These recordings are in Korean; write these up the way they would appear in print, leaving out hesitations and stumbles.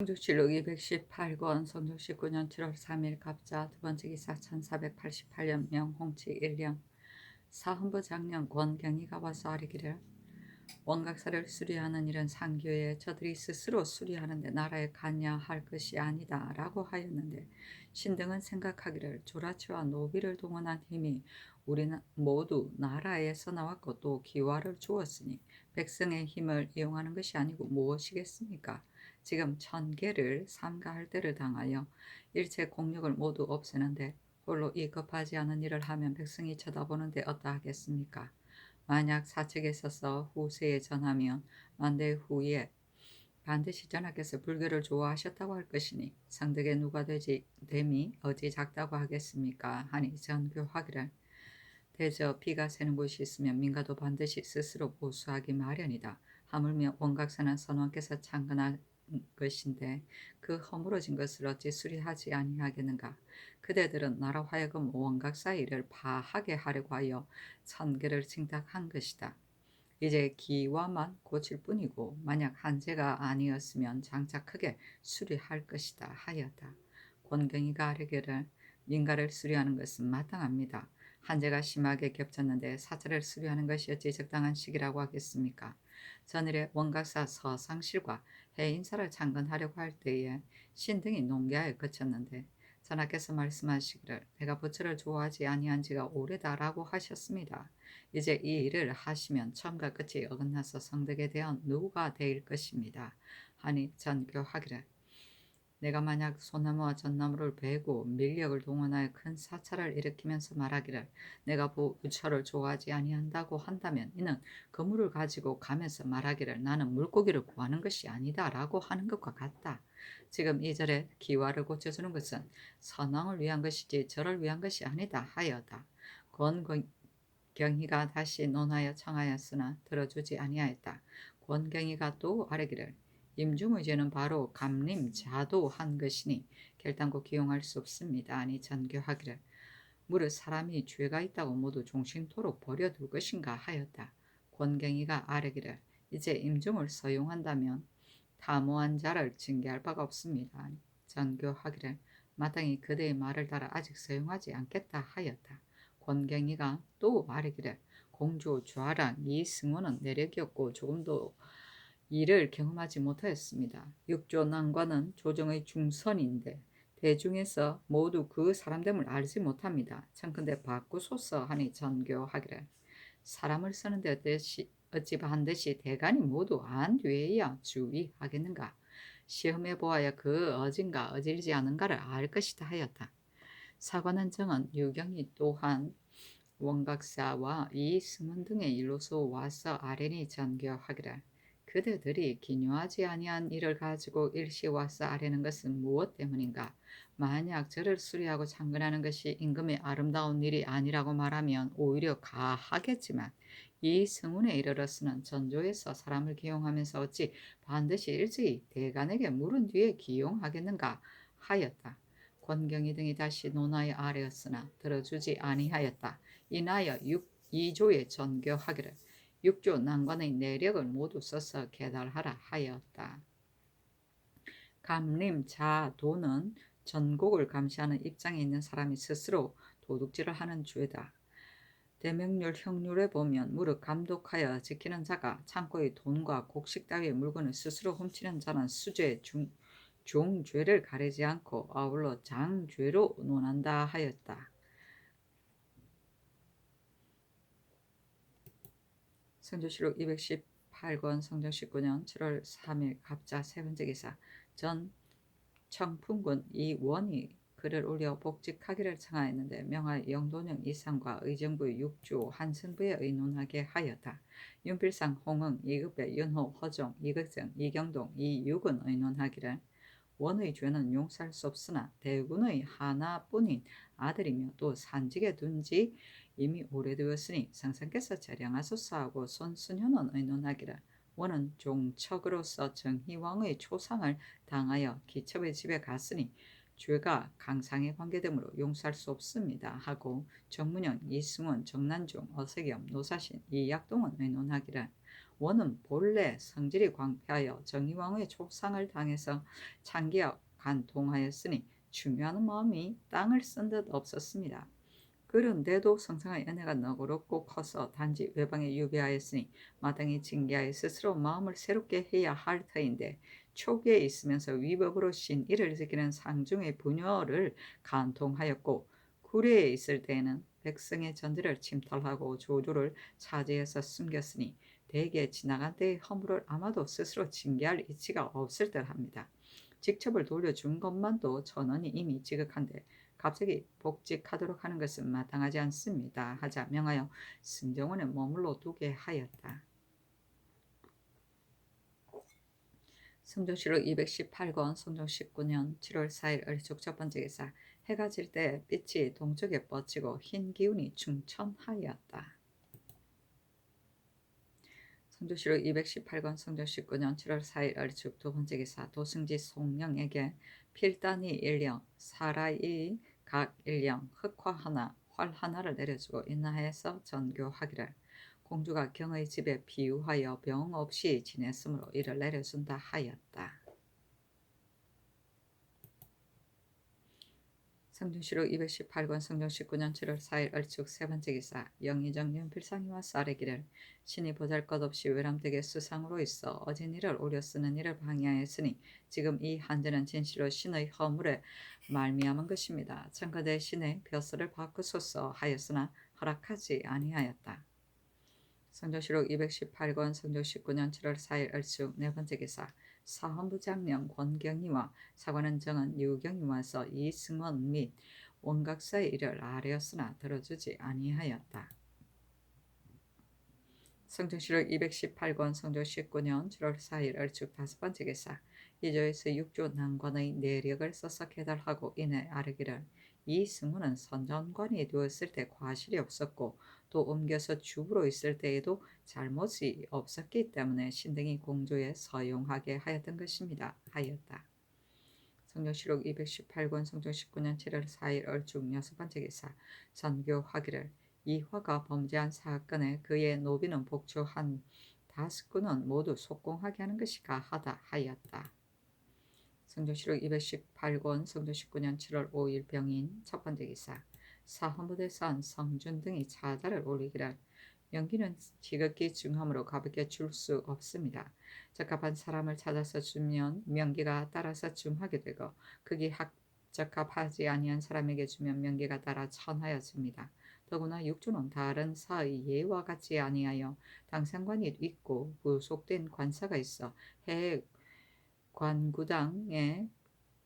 성조실록 218권 성조 19년 7월 3일 갑자 두번째 기사 1488년 명홍치 1령 사헌부 장령 권경이가 와서 아뢰기를 원각사를 수리하는 일은 상교에 저들이 스스로 수리하는데 나라에 관여할 것이 아니다 라고 하였는데 신등은 생각하기를 조라치와 노비를 동원한 힘이 우리는 모두 나라에서 나왔고 또 기와를 주었으니 백성의 힘을 이용하는 것이 아니고 무엇이겠습니까? 지금 천계를 삼가할 때를 당하여 일체 공력을 모두 없애는데 홀로 이 급하지 않은 일을 하면 백성이 쳐다보는데 어떠하겠습니까? 만약 사측에 있어서 후세에 전하면 만대 후에 반드시 전하께서 불교를 좋아하셨다고 할 것이니 상덕에 누가 됨이 어찌 작다고 하겠습니까? 하니 전교하기를 대저 비가 새는 곳이 있으면 민가도 반드시 스스로 보수하기 마련이다. 하물며 원각사는 선왕께서 창건할 것인데 그 허물어진 것을 어찌 수리하지 아니하겠는가. 그대들은 나라 하여금 원각사 일을 파하게 하려고 하여 천계를 징탁한 것이다. 이제 기와만 고칠 뿐이고 만약 한재가 아니었으면 장차 크게 수리할 것이다 하였다. 권경이가 아뢰기를 민가를 수리하는 것은 마땅합니다. 한재가 심하게 겹쳤는데 사찰을 수리하는 것이 어찌 적당한 시기라고 하겠습니까? 전일에 원각사 서상실과 해인사를 창건하려고 할 때에 신등이 농계하여 그쳤는데 전하께서 말씀하시기를 내가 부처를 좋아하지 아니한 지가 오래다라고 하셨습니다. 이제 이 일을 하시면 처음과 끝이 어긋나서 성덕에 대한 누가 될 것입니다. 하니 전교하기를 내가 만약 소나무와 전나무를 베고 밀력을 동원하여 큰 사찰을 일으키면서 말하기를 내가 부처를 좋아하지 아니한다고 한다면 이는 그물을 가지고 가면서 말하기를 나는 물고기를 구하는 것이 아니다 라고 하는 것과 같다. 지금 이 절에 기와를 고쳐주는 것은 선왕을 위한 것이지 저를 위한 것이 아니다 하여다. 권경희가 다시 논하여 청하였으나 들어주지 아니하였다. 권경희가 또 아뢰기를 임중의 죄는 바로 감림자도한 것이니 결단코 기용할 수 없습니다. 아니 전교하기를 무릇 사람이 죄가 있다고 모두 종신토록 버려둘 것인가 하였다. 권경이가 아뢰기를 이제 임중을 서용한다면 타모한 자를 징계할 바가 없습니다. 아니 전교하기를 마땅히 그대의 말을 따라 아직 서용하지 않겠다 하였다. 권경이가 또 아뢰기를 공주 좌랑 이승원은 내력이 없고 조금도 이를 경험하지 못하였습니다. 육조난관은 조정의 중선인데 대중에서 모두 그 사람됨을 알지 못합니다. 청컨대 바꾸소서 하니 전교하기를 사람을 쓰는데 어찌 반드시 대간이 모두 안 뒤에야 주의하겠는가. 시험해 보아야 그 어진가 어질지 않은가를 알 것이다 하였다. 사관은 정은 유경이 또한 원각사와 이승원 등의 일로서 와서 아뢰니 전교하기를 그대들이 기묘하지 아니한 일을 가지고 일시 와서 아뢰는 것은 무엇 때문인가? 만약 저를 수리하고 창건하는 것이 임금의 아름다운 일이 아니라고 말하면 오히려 가하겠지만 이 성운에 이르러서는 전조에서 사람을 기용하면서 어찌 반드시 일찍이 대간에게 물은 뒤에 기용하겠는가 하였다. 권경이 등이 다시 논하여 아뢰었으나 들어주지 아니하였다. 인하여 2조에 전교하기를 6조 난관의 내력을 모두 써서 계달하라 하였다. 감림자도는 전곡을 감시하는 입장에 있는 사람이 스스로 도둑질을 하는 죄다. 대명률 형률에 보면 무릇 감독하여 지키는 자가 창고의 돈과 곡식 따위의 물건을 스스로 훔치는 자는 수죄 중죄를 가리지 않고 아울러 장죄로 논한다 하였다. 성조실록 218권 성정 19년 7월 3일 갑자 세 번째 기사 전 청풍군 이원이 글을 올려 복직하기를 청하였는데 명하여 영도령 이상과 의정부의 육주 한승부에 의논하게 하였다. 윤필상 홍흥 이급배 윤호 허종 이극정 이경동 이육은 의논하기를 원의 죄는 용서할 수 없으나 대군의 하나뿐인 아들이며 또 산직에 둔지 이미 오래되었으니 상상께서 재량하소서 하고 손순현은 의논하기를 원은 종척으로서 정희왕의 초상을 당하여 기첩의 집에 갔으니 죄가 강상에 관계되므로 용서할 수 없습니다 하고 정문영, 이승원, 정난중, 어세겸, 노사신, 이약동은 의논하기를 원은 본래 성질이 광폐하여 정의왕후의 촉상을 당해서 창기와 간통하였으니 중요한 마음이 땅을 쓴 듯 없었습니다. 그런데도 성상의 은혜가 너그럽고 커서 단지 외방에 유배하였으니 마땅히 징계하여 스스로 마음을 새롭게 해야 할 터인데 초기에 있으면서 위법으로 신의를 지키는 상중의 부녀를 간통하였고 구례에 있을 때에는 백성의 전제를 침탈하고 조조를 차지해서 숨겼으니 대개 지나간 때의 허물을 아마도 스스로 징계할 이치가 없을 듯합니다. 직첩을 돌려준 것만도 전원이 이미 지극한데 갑자기 복직하도록 하는 것은 마땅하지 않습니다. 하자 명하여 승정원에 머물러 두게 하였다. 성종실록 218권 성종 19년 7월 4일 을축 첫 번째 기사. 해가 질 때 빛이 동쪽에 뻗치고 흰 기운이 충천하였다. 성종실록 218권 성종 19년 7월 4일 을축 두 번째 기사. 도승지 송령에게 필단이 일령 사라이 각 일령 흑화 하나 활 하나를 내려주고 인하해서 전교하기를 공주가 경의 집에 비유하여 병 없이 지냈으므로 이를 내려준다 하였다. 성종실록 218권 성종 19년 7월 4일 을축 세 번째 기사. 영의정 윤필상이 와서 아뢰기를 신이 보잘것없이 외람되게 수상으로 있어 어진 일을 오려 쓰는 일을 방해하였으니 지금 이 한전은 진실로 신의 허물에 말미암은 것입니다. 청가대 신의 벼슬을 바꾸소서 하였으나 허락하지 아니하였다. 성종실록 218권 성종 19년 7월 4일 을축 네 번째 기사. 사헌부 장령 권경희와 사관원 정은 유경이 와서 이승원 및 원각사의 일을 아뢰었으나 들어주지 아니하였다. 성종실록 218권 성종 19년 7월 4일 을축 다섯 번째 기사. 이조에서 육조 난관의 내력을 써서 계달하고 이내 아뢰기를 이승훈은 선전관이 되었을 때 과실이 없었고 또 옮겨서 주부로 있을 때에도 잘못이 없었기 때문에 신등이 공조에 서용하게 하였던 것입니다. 하였다. 성종실록 218권 성종 19년 7월 4일 을축 여섯 번째 기사. 선교하기를 이화가 범죄한 사건에 그의 노비는 복주한 다스꾼은 모두 속공하게 하는 것이 가하다 하였다. 성종실록 218권 성종 19년 7월 5일 병인 첫 번째 기사. 사헌부대선 성준 등이 차다를 올리기를 연기는 지극히 중함으로 가볍게 줄 수 없습니다. 적합한 사람을 찾아서 주면 명기가 따라서 중하게 되고 극이 적합하지 아니한 사람에게 주면 명기가 따라 천하여 줍니다. 더구나 육주는 다른 사의 예와 같지 아니하여 당상관이 있고 구속된 관사가 있어 해 관구당에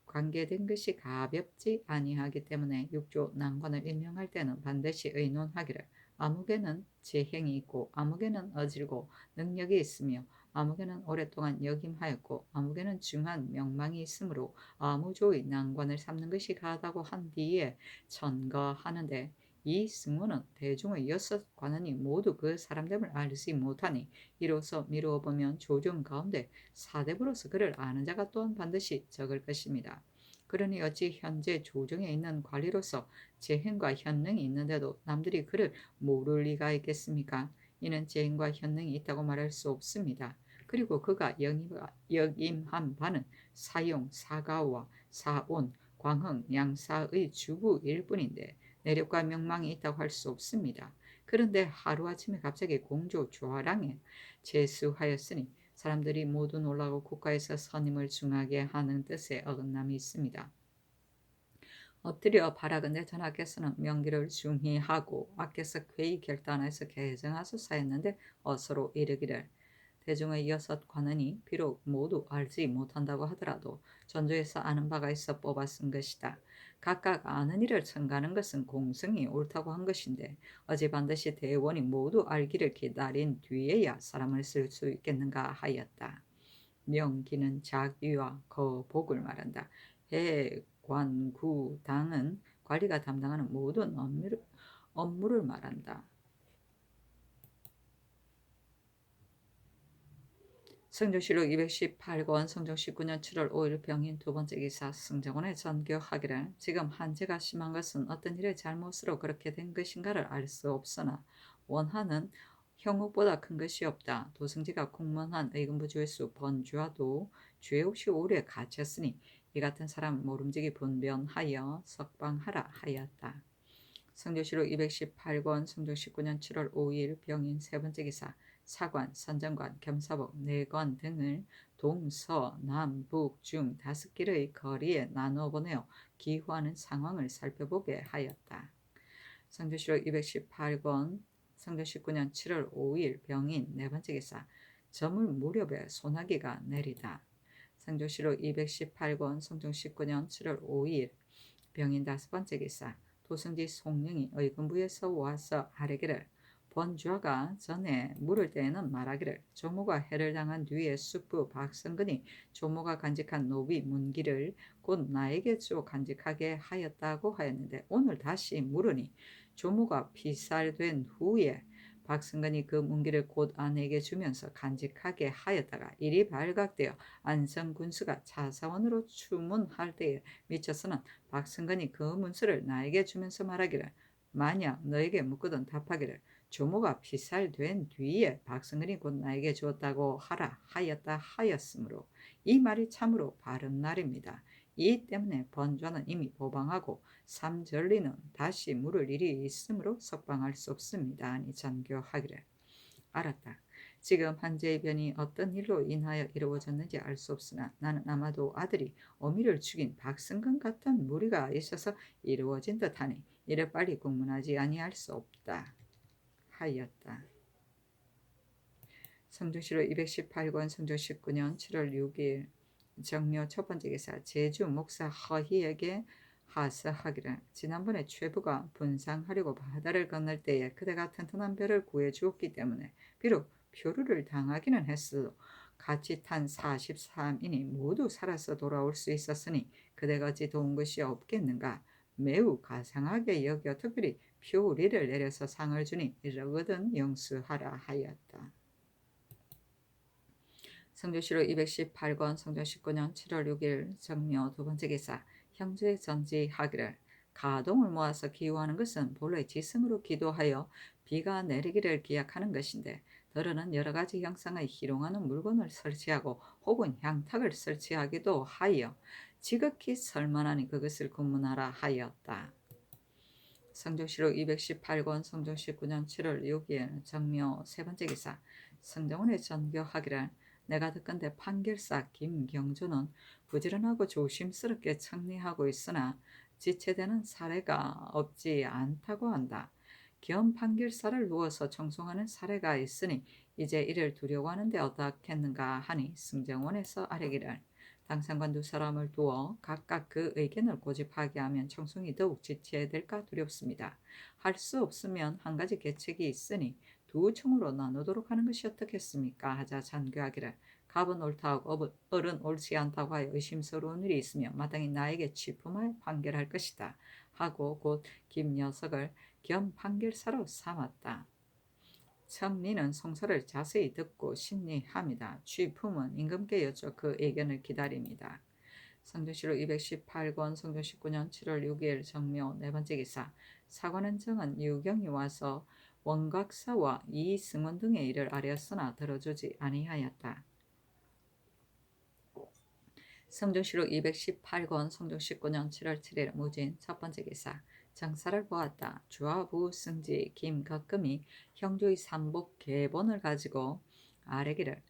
관계된 것이 가볍지 아니하기 때문에 육조 난관을 임명할 때는 반드시 의논하기를 아무개는 재행이 있고 아무개는 어질고 능력이 있으며 아무개는 오랫동안 역임하였고 아무개는 중한 명망이 있으므로 아무조의 난관을 삼는 것이 가하다고 한 뒤에 천거하는데 이 승무는 대중의 여섯 관원이 모두 그 사람됨을 알지 못하니 이로써 미루어 보면 조정 가운데 사대부로서 그를 아는 자가 또한 반드시 적을 것입니다. 그러니 어찌 현재 조정에 있는 관리로서 재행과 현능이 있는데도 남들이 그를 모를 리가 있겠습니까? 이는 재행과 현능이 있다고 말할 수 없습니다. 그리고 그가 역임한 바는 사용, 사가와 사온, 광흥, 양사의 주부일 뿐인데 내력과 명망이 있다고 할 수 없습니다. 그런데 하루아침에 갑자기 공조 조화랑에 제수하였으니 사람들이 모두 놀라고 국가에서 선임을 중하게 하는 뜻의 어긋남이 있습니다. 엎드려 바라건대 전하께서는 명기를 중히하고 아께서 회의 결단해서 개정하소서 했는데 어서로 이르기를 대중의 여섯 관원이 비록 모두 알지 못한다고 하더라도 전조에서 아는 바가 있어 뽑아 쓴 것이다. 각각 아는 일을 청가하는 것은 공성이 옳다고 한 것인데 어찌 반드시 대원이 모두 알기를 기다린 뒤에야 사람을 쓸 수 있겠는가 하였다. 명기는 자귀와 거복을 말한다. 해관구당은 관리가 담당하는 모든 업무를 말한다. 성종실록 218권 성종 19년 7월 5일 병인 두 번째 기사. 승정원에 전교하기를 지금 한제가 심한 것은 어떤 일의 잘못으로 그렇게 된 것인가를 알 수 없으나 원하는 형옥보다 큰 것이 없다. 도승지가 공문한 의금부 주의수 번주와도 죄 없이 오래 갇혔으니 이 같은 사람 모름지기 분변하여 석방하라 하였다. 성조실록 218권 성종 19년 7월 5일 병인 세 번째 기사 사관, 선정관, 겸사복, 내관 등을 동서, 남, 북, 중 5길의 거리에 나누어 보내어 기후하는 상황을 살펴보게 하였다. 성조실록 218권 성종 19년 7월 5일 병인 네 번째 기사 저물 무렵에 소나기가 내리다. 성조실록 218권 성종 19년 7월 5일 병인 다섯 번째 기사 도승지 송령이 의금부에서 와서 아뢰기를 번주아가 전에 물을 때에는 말하기를 조모가 해를 당한 뒤에 숙부 박성근이 조모가 간직한 노비 문기를 곧 나에게 주어 간직하게 하였다고 하였는데 오늘 다시 물으니 조모가 피살된 후에 박성근이 그 문기를 곧 아내에게 주면서 간직하게 하였다가 일이 발각되어 안성군수가 차사원으로 추문할 때에 미쳐서는 박성근이 그 문서를 나에게 주면서 말하기를 만약 너에게 묻거든 답하기를 조모가 피살된 뒤에 박성근이 곧 나에게 주었다고 하라 하였다 하였으므로 이 말이 참으로 바른 말입니다. 이 때문에 번좌는 이미 보방하고 삼전리는 다시 물을 일이 있으므로 석방할 수 없습니다. 아니 전교하기를 알았다. 지금 한재의 변이 어떤 일로 인하여 이루어졌는지 알 수 없으나 나는 아마도 아들이 어미를 죽인 박승근 같은 무리가 있어서 이루어진 듯하니 이를 빨리 공문하지 아니할 수 없다 하였다. 성종실록 218권 성종 19년 7월 6일 정묘 첫 번째 기사 제주 목사 허희에게 하서하기를 지난번에 최부가 분상하려고 바다를 건널 때에 그대가 튼튼한 배를 구해 주었기 때문에 비록 표류를 당하기는 했어도 같이 탄 43인이 모두 살아서 돌아올 수 있었으니 그대가 어찌 도운 것이 없겠는가. 매우 가상하게 여겨 특별히 표리를 내려서 상을 주니 이러거든 영수하라 하였다. 성조실록 218권 성종 19년 7월 6일 정묘 두 번째 기사 형제 전지하기를 가동을 모아서 기호하는 것은 본래 지승으로 기도하여 비가 내리기를 기약하는 것인데 더러는 여러 가지 형상의 희롱하는 물건을 설치하고 혹은 향탁을 설치하기도 하여 지극히 설만하니 그것을 군문하라 하였다. 성종실록 218권 성종 19년 7월 6일 정묘 세 번째 기사 성종원의 전교하기를 내가 듣건대 판결사 김경주는 부지런하고 조심스럽게 청리하고 있으나 지체되는 사례가 없지 않다고 한다. 겸 판결사를 누워서 청송하는 사례가 있으니 이제 이를 두려고 하는데 어떻겠는가 하니 승정원에서 아뢰기를 당상관 두 사람을 두어 각각 그 의견을 고집하게 하면 청송이 더욱 지체될까 두렵습니다. 할 수 없으면 한 가지 계책이 있으니 두 청으로 나누도록 하는 것이 어떻겠습니까? 하자 잔교하기를 갑은 옳다고 을은 옳지 않다고 하여 의심스러운 일이 있으며 마땅히 나에게 취품하여 판결할 것이다 하고 곧 김여석을 겸 판결사로 삼았다. 청리는 송사를 자세히 듣고 심리합니다. 취품은 임금께 여쭤 그 의견을 기다립니다. 성종실록 218권 성종 19년 7월 6일 정묘 네 번째 기사 사관은 정은 유경이 와서 원각사와 이승원 등의 일을 아뢰었으나 들어주지 아니하였다. 성종실록 218권 성종 19년 7월 7일 무진 첫 번째 기사 정사를 보았다. 주하부 승지 김거금이 형조의 삼복 계본을 가지고 아뢰기를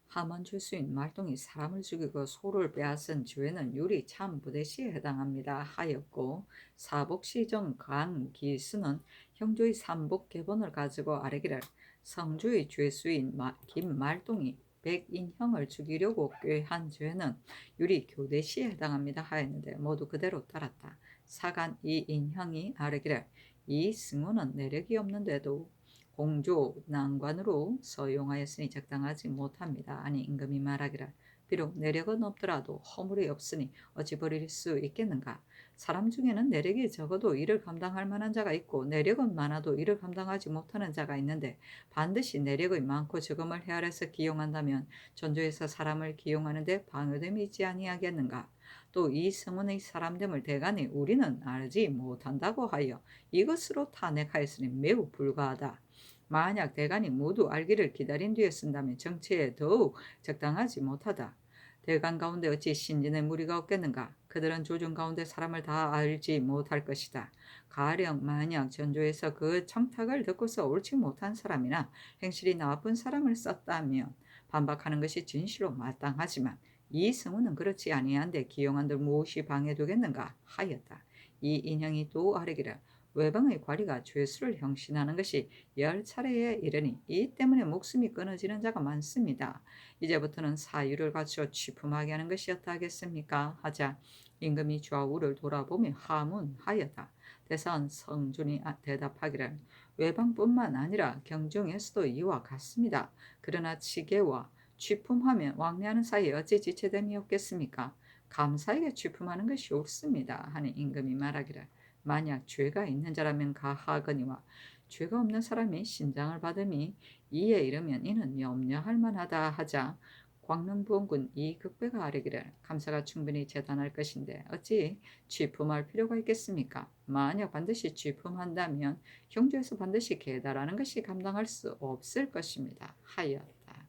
함원 출수인 말동이 사람을 죽이고 소를 빼앗은 죄는 유리 참부대시에 해당합니다 하였고 사복시정 강기수는 형조의 삼복 계본을 가지고 아뢰기를 성주의 죄수인 김말동이 백인형을 죽이려고 꾀한 죄는 유리 교대시에 해당합니다 하였는데 모두 그대로 따랐다. 사간 이인형이 아뢰기를 이 승호는 내력이 없는데도 공조 난관으로 서용하였으니 적당하지 못합니다. 아니 임금이 말하기를 비록 내력은 없더라도 허물이 없으니 어찌 버릴 수 있겠는가. 사람 중에는 내력이 적어도 이를 감당할 만한 자가 있고 내력은 많아도 이를 감당하지 못하는 자가 있는데 반드시 내력의 많고 적음을 헤아려서 기용한다면 전조에서 사람을 기용하는데 방해됨이 있지 아니하겠는가. 또 이 성문의 사람됨을 대간에 우리는 알지 못한다고 하여 이것으로 탄핵하였으니 매우 불가하다. 만약 대간이 모두 알기를 기다린 뒤에 쓴다면 정치에 더욱 적당하지 못하다. 대간 가운데 어찌 신진의 무리가 없겠는가? 그들은 조정 가운데 사람을 다 알지 못할 것이다. 가령 만약 전조에서 그 청탁을 듣고서 옳지 못한 사람이나 행실이 나쁜 사람을 썼다면 반박하는 것이 진실로 마땅하지만 이 성우는 그렇지 아니한데 기용한들 무엇이 방해되겠는가 하였다. 이 인형이 또 아뢰기를 외방의 관리가 죄수를 형신하는 것이 10차례에 이르니 이 때문에 목숨이 끊어지는 자가 많습니다. 이제부터는 사유를 갖추어 취품하게 하는 것이었다 하겠습니까? 하자 임금이 좌우를 돌아보며 하문하였다. 대사원 성준이 대답하기를 외방뿐만 아니라 경중에서도 이와 같습니다. 그러나 치계와 취품하면 왕래하는 사이에 어찌 지체됨이 없겠습니까? 감사에게 취품하는 것이 옳습니다. 하니 임금이 말하기를 만약 죄가 있는 자라면 가하거니와 죄가 없는 사람이 신장을 받음이 이에 이르면 이는 염려할 만하다 하자 광릉부원군 이극배가 아뢰기를 감사가 충분히 재단할 것인데 어찌 취품할 필요가 있겠습니까? 만약 반드시 취품한다면 형조에서 반드시 계달하는 것이 감당할 수 없을 것입니다. 하였다.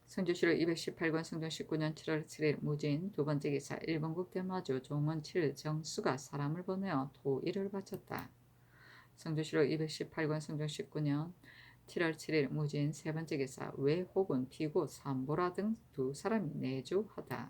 성조실록 218권 성종 19년 7월 7일 무진 두 번째 기사 일본국 대마주 종원 7 정수가 사람을 보내어 토일을 바쳤다. 성조실록 218권 성종 19년 7월 7일 무진 세 번째 기사 외혹은 피고 삼보라 등 두 사람이 내주하다.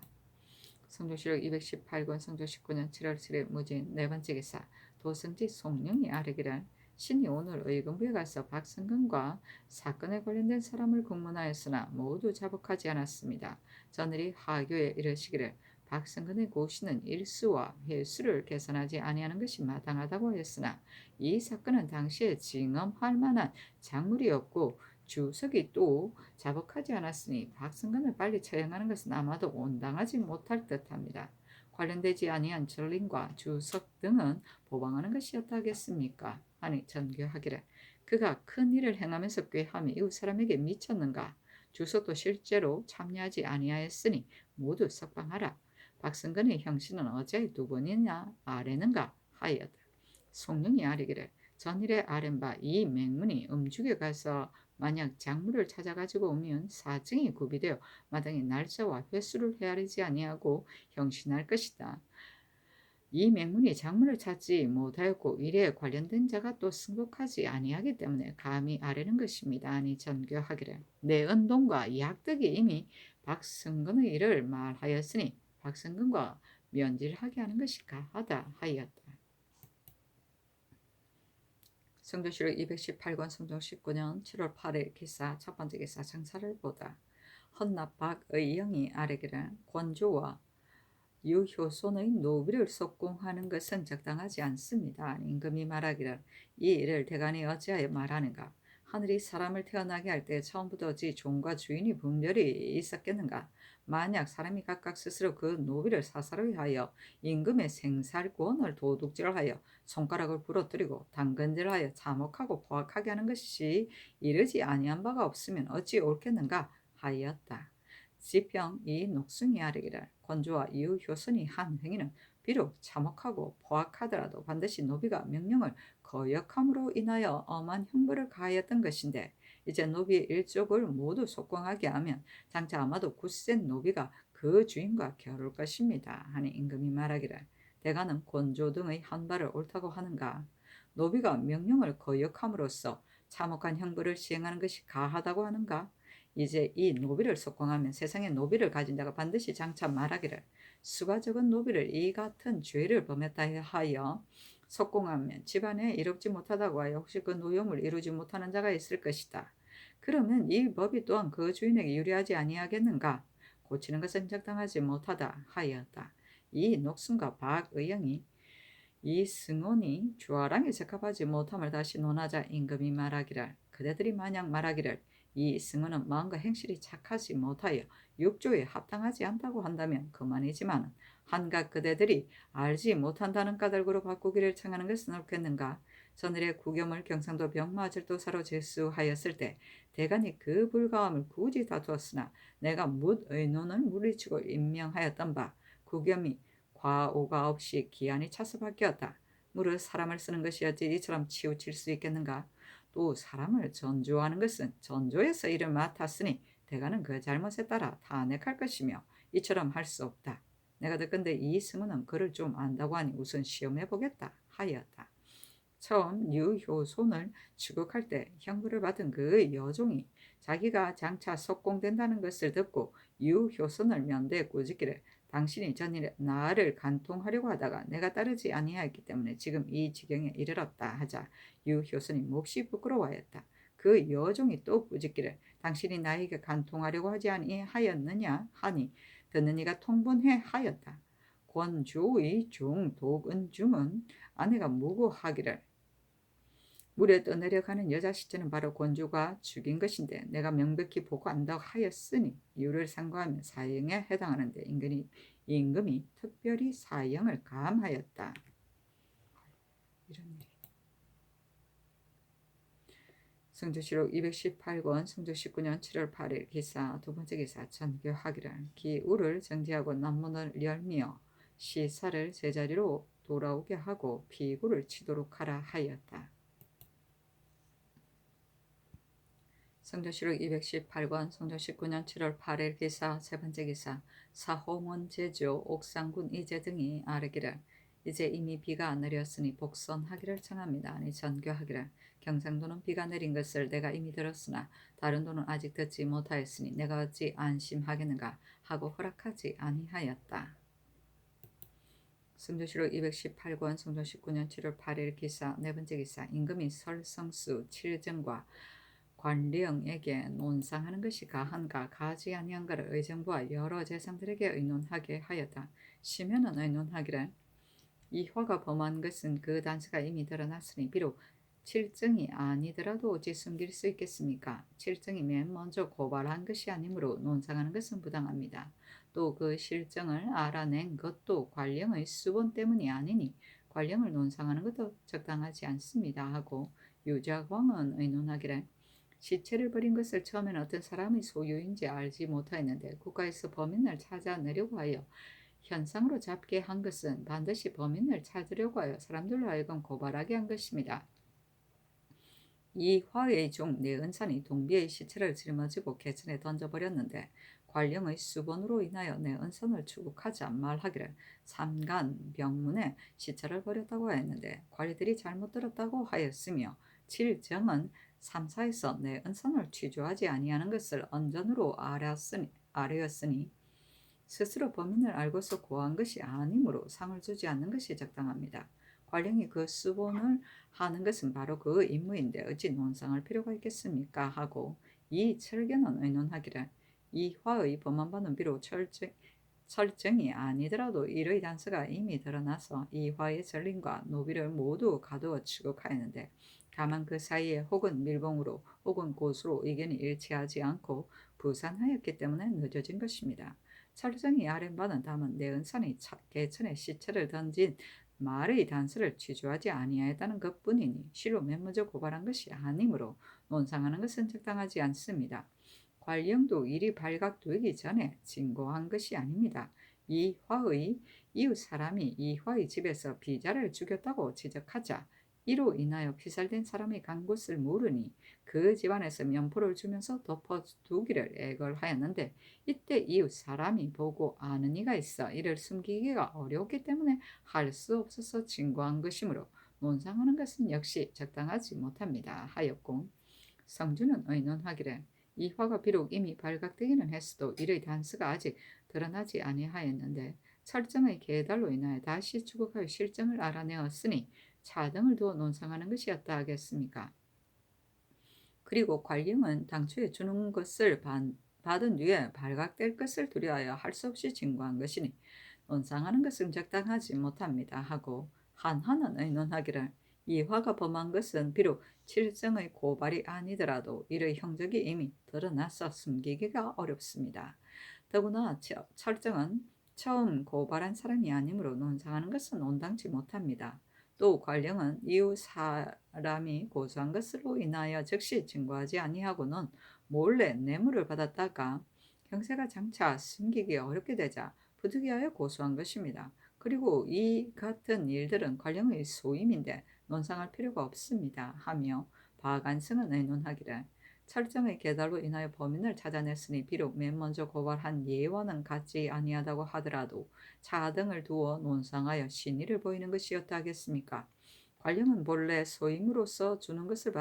성조실록 218권 성종 19년 7월 7일 무진 네 번째 기사 도승지 송룡이 아뢰기를 신이 오늘 의금부에 가서 박승근과 사건에 관련된 사람을 공문하였으나 모두 자복하지 않았습니다. 저늘이 하교에 이르시기를 박승근의 고시는 일수와 회수를 계산하지 아니하는 것이 마땅하다고 하였으나 이 사건은 당시에 징험할 만한 작물이 없고 주석이 또 자복하지 않았으니 박승근을 빨리 처형하는 것은 아마도 온당하지 못할 듯합니다. 관련되지 아니한 전링과 주석 등은 보방하는 것이었다 하겠습니까? 하니 전교하기를 그가 큰 일을 행하면서 꾀함이 이웃 사람에게 미쳤는가? 주석도 실제로 참여하지 아니하였으니 모두 석방하라. 박승근의 형신은 어제 두 번이나 아뢰는가 하였다. 송룡이 아뢰기를 전일에 아랜 바 이 맹문이 음죽에 가서 만약 작물을 찾아가지고 오면 사증이 구비되어 마땅히 날짜와 횟수를 헤아리지 아니하고 형신할 것이다. 이 맹문이 작물을 찾지 못하였고 이에 관련된 자가 또 승복하지 아니하기 때문에 감히 아뢰는 것입니다. 아니 전교하기를 내 은동과 약득이 이미 박승근의 일을 말하였으니 박승근과 면질하게 하는 것이 가하다 하였다. 성조실록 218권 성종 19년 7월 8일 기사 첫 번째 기사 장사를 보다 헌납 박의영이 아뢰기를 권조와 유효손의 노비를 속공하는 것은 적당하지 않습니다. 임금이 말하기를 이 일을 대간이 어찌하여 말하는가? 하늘이 사람을 태어나게 할 때 처음부터 어찌 종과 주인이 분별이 있었겠는가? 만약 사람이 각각 스스로 그 노비를 사사로이 하여 임금의 생살권을 도둑질하여 손가락을 부러뜨리고 당근질하여 참혹하고 포악하게 하는 것이 이르지 아니한 바가 없으면 어찌 옳겠는가 하였다. 지평 이 녹숭이 아뢰기를 권조와 이후 효선이 한 행위는 비록 참혹하고 포악하더라도 반드시 노비가 명령을 거역함으로 인하여 엄한 형벌을 가하였던 것인데 이제 노비의 일족을 모두 속공하게 하면 장차 아마도 굳센 노비가 그 주인과 겨룰 것입니다. 하니 임금이 말하기를 대가는 권조 등의 한발을 옳다고 하는가? 노비가 명령을 거역함으로써 참혹한 형벌을 시행하는 것이 가하다고 하는가? 이제 이 노비를 속공하면 세상에 노비를 가진 자가 반드시 장차 말하기를 수가 적은 노비를 이 같은 죄를 범했다 하여 속공하면 집안에 이롭지 못하다고 하여 혹시 그 노염을 이루지 못하는 자가 있을 것이다. 그러면 이 법이 또한 그 주인에게 유리하지 아니하겠는가? 고치는 것은 적당하지 못하다 하였다. 이 녹순과 박의영이 이 승온이 주아랑에 적합하지 못함을 다시 논하자 임금이 말하기를 그대들이 만약 말하기를 이 승은은 마음과 행실이 착하지 못하여 육조에 합당하지 않다고 한다면 그만이지만 한갓 그대들이 알지 못한다는 까닭으로 바꾸기를 청하는 것은 없겠는가? 전일에 구겸을 경상도 병마절도사로 제수하였을 때 대간이 그 불가함을 굳이 다투었으나 내가 묻의논을 물리치고 임명하였던 바 구겸이 과오가 없이 기한이 차서 바뀌었다. 무릇 사람을 쓰는 것이었지 이처럼 치우칠 수 있겠는가? 또 사람을 전조하는 것은 전조에서 일을 맡았으니 대가는 그 잘못에 따라 탄핵할 것이며 이처럼 할 수 없다. 내가 듣건대 이 승우는 글을 좀 안다고 하니 우선 시험해 보겠다 하였다. 처음 유효손을 추국할 때 형벌을 받은 그 여종이 자기가 장차 석공된다는 것을 듣고 유효손을 면대에 꾸짖기를 당신이 전일에 나를 간통하려고 하다가 내가 따르지 아니하였기 때문에 지금 이 지경에 이르렀다 하자 유효손이 몹시 부끄러워하였다. 그 여종이 또 꾸짖기를 당신이 나에게 간통하려고 하지 아니하였느냐 하니 듣는 이가 통분해 하였다. 권주의 중 독은중은 아내가 무고하기를 물에 떠내려가는 여자 시체는 바로 권주가 죽인 것인데 내가 명백히 보고한다고 하였으니 이유를 상고하면 사형에 해당하는데 임금이 특별히 사형을 가함하였다. 이런 일이. 성조실록 218권 성조 19년 7월 8일 기사 두 번째 기사 전교하기를 기우를 정지하고 남문을 열며 시사를 제자리로 돌아오게 하고 피구를 치도록 하라 하였다. 성조실록 218권 성조 19년 7월 8일 기사 세 번째 기사 사호문 제조 옥상군 이제 등이 아뢰기를 이제 이미 비가 내렸으니 복선하기를 청합니다. 아니 전교하기를 경상도는 비가 내린 것을 내가 이미 들었으나 다른 도는 아직 듣지 못하였으니 내가 어찌 안심하겠는가 하고 허락하지 아니하였다. 성조실록 218권 성조 19년 7월 8일 기사 네 번째 기사 임금이 설성수 칠정과 관령에게 논상하는 것이 가한가 가지 아니한가를 의정부와 여러 재상들에게 의논하게 하였다. 시면은 의논하기를 이화가 범한 것은 그 단서가 이미 드러났으니 비록 칠정이 아니더라도 어찌 숨길 수 있겠습니까? 칠정이 맨 먼저 고발한 것이 아니므로 논상하는 것은 부당합니다. 또 그 실정을 알아낸 것도 관령의 수본 때문이 아니니 관령을 논상하는 것도 적당하지 않습니다 하고 유자광은 의논하기를 시체를 버린 것을 처음에는 어떤 사람의 소유인지 알지 못하였는데 국가에서 범인을 찾아내려고 하여 현상으로 잡게 한 것은 반드시 범인을 찾으려고 하여 사람들로 하여금 고발하게 한 것입니다. 이 화의 종 내은산이 동비의 시체를 짊어지고 개천에 던져버렸는데 관령의 수본으로 인하여 내은산을 추국하자 말하기를 삼간 병문에 시체를 버렸다고 하였는데 관리들이 잘못 들었다고 하였으며 칠정은 삼사에서 내은산을 취조하지 아니하는 것을 언전으로 아뢰었으니 스스로 범인을 알고서 고한 것이 아니므로 상을 주지 않는 것이 적당합니다. 관령이 그 수본을 하는 것은 바로 그 임무인데 어찌 논상할 필요가 있겠습니까? 하고 이 철견은 의논하기를 이 화의 범한 바는 비록 철정이 아니더라도 이의 단서가 이미 드러나서 이 화의 전린과 노비를 모두 가두어 추국하였는데 다만 그 사이에 혹은 밀봉으로 혹은 고수로 의견이 일치하지 않고 부산하였기 때문에 늦어진 것입니다. 철정이 아랜 바는 다만 내은산이 개천에 시체를 던진 말의 단서를 취조하지 아니하였다는 것뿐이니 실로 맨먼저 고발한 것이 아니므로 논상하는 것은 적당하지 않습니다. 관령도 일이 발각되기 전에 진고한 것이 아닙니다. 이 화의 이웃 사람이 이 화의 집에서 비자를 죽였다고 지적하자 이로 인하여 피살된 사람이 간 곳을 모르니 그 집안에서 면포를 주면서 덮어두기를 애걸하였는데 이때 이웃 사람이 보고 아는 이가 있어 이를 숨기기가 어려웠기 때문에 할 수 없어서 진고한 것이므로 논상하는 것은 역시 적당하지 못합니다 하였고 성주는 의논하기를 이 화가 비록 이미 발각되기는 했어도 이의 단서가 아직 드러나지 아니하였는데 철정의 계달로 인하여 다시 추국하여 실정을 알아내었으니 차등을 두어 논상하는 것이었다 하겠습니까? 그리고 관령은 당초에 주는 것을 받은 뒤에 발각될 것을 두려워하여 할 수 없이 진고한 것이니 논상하는 것은 적당하지 못합니다 하고 한하는 의논하기를 이 화가 범한 것은 비록 칠정의 고발이 아니더라도 이의 형적이 이미 드러나서 숨기기가 어렵습니다. 더구나 철정은 처음 고발한 사람이 아니므로 논상하는 것은 온당치 못합니다. 또 관령은 이웃 사람이 고소한 것으로 인하여 즉시 증거하지 아니하고는 몰래 뇌물을 받았다가 형세가 장차 숨기기 어렵게 되자 부득이하여 고소한 것입니다. 그리고 이 같은 일들은 관령의 소임인데 논상할 필요가 없습니다 하며 박안승은 의논하기를 철정의 계달로 인하여 범인을 찾아냈으니 비록 맨 먼저 고발한 예와는 같지 아니하다고 하더라도 차등을 두어 논상하여 신의를 보이는 것이었다 하겠습니까? 관령은 본래 소임으로서 주는 것을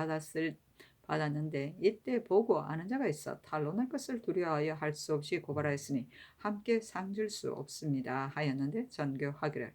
받았는데 이때 보고 아는 자가 있어 탄론할 것을 두려워하여 할 수 없이 고발하였으니 함께 상줄 수 없습니다 하였는데 전교하기를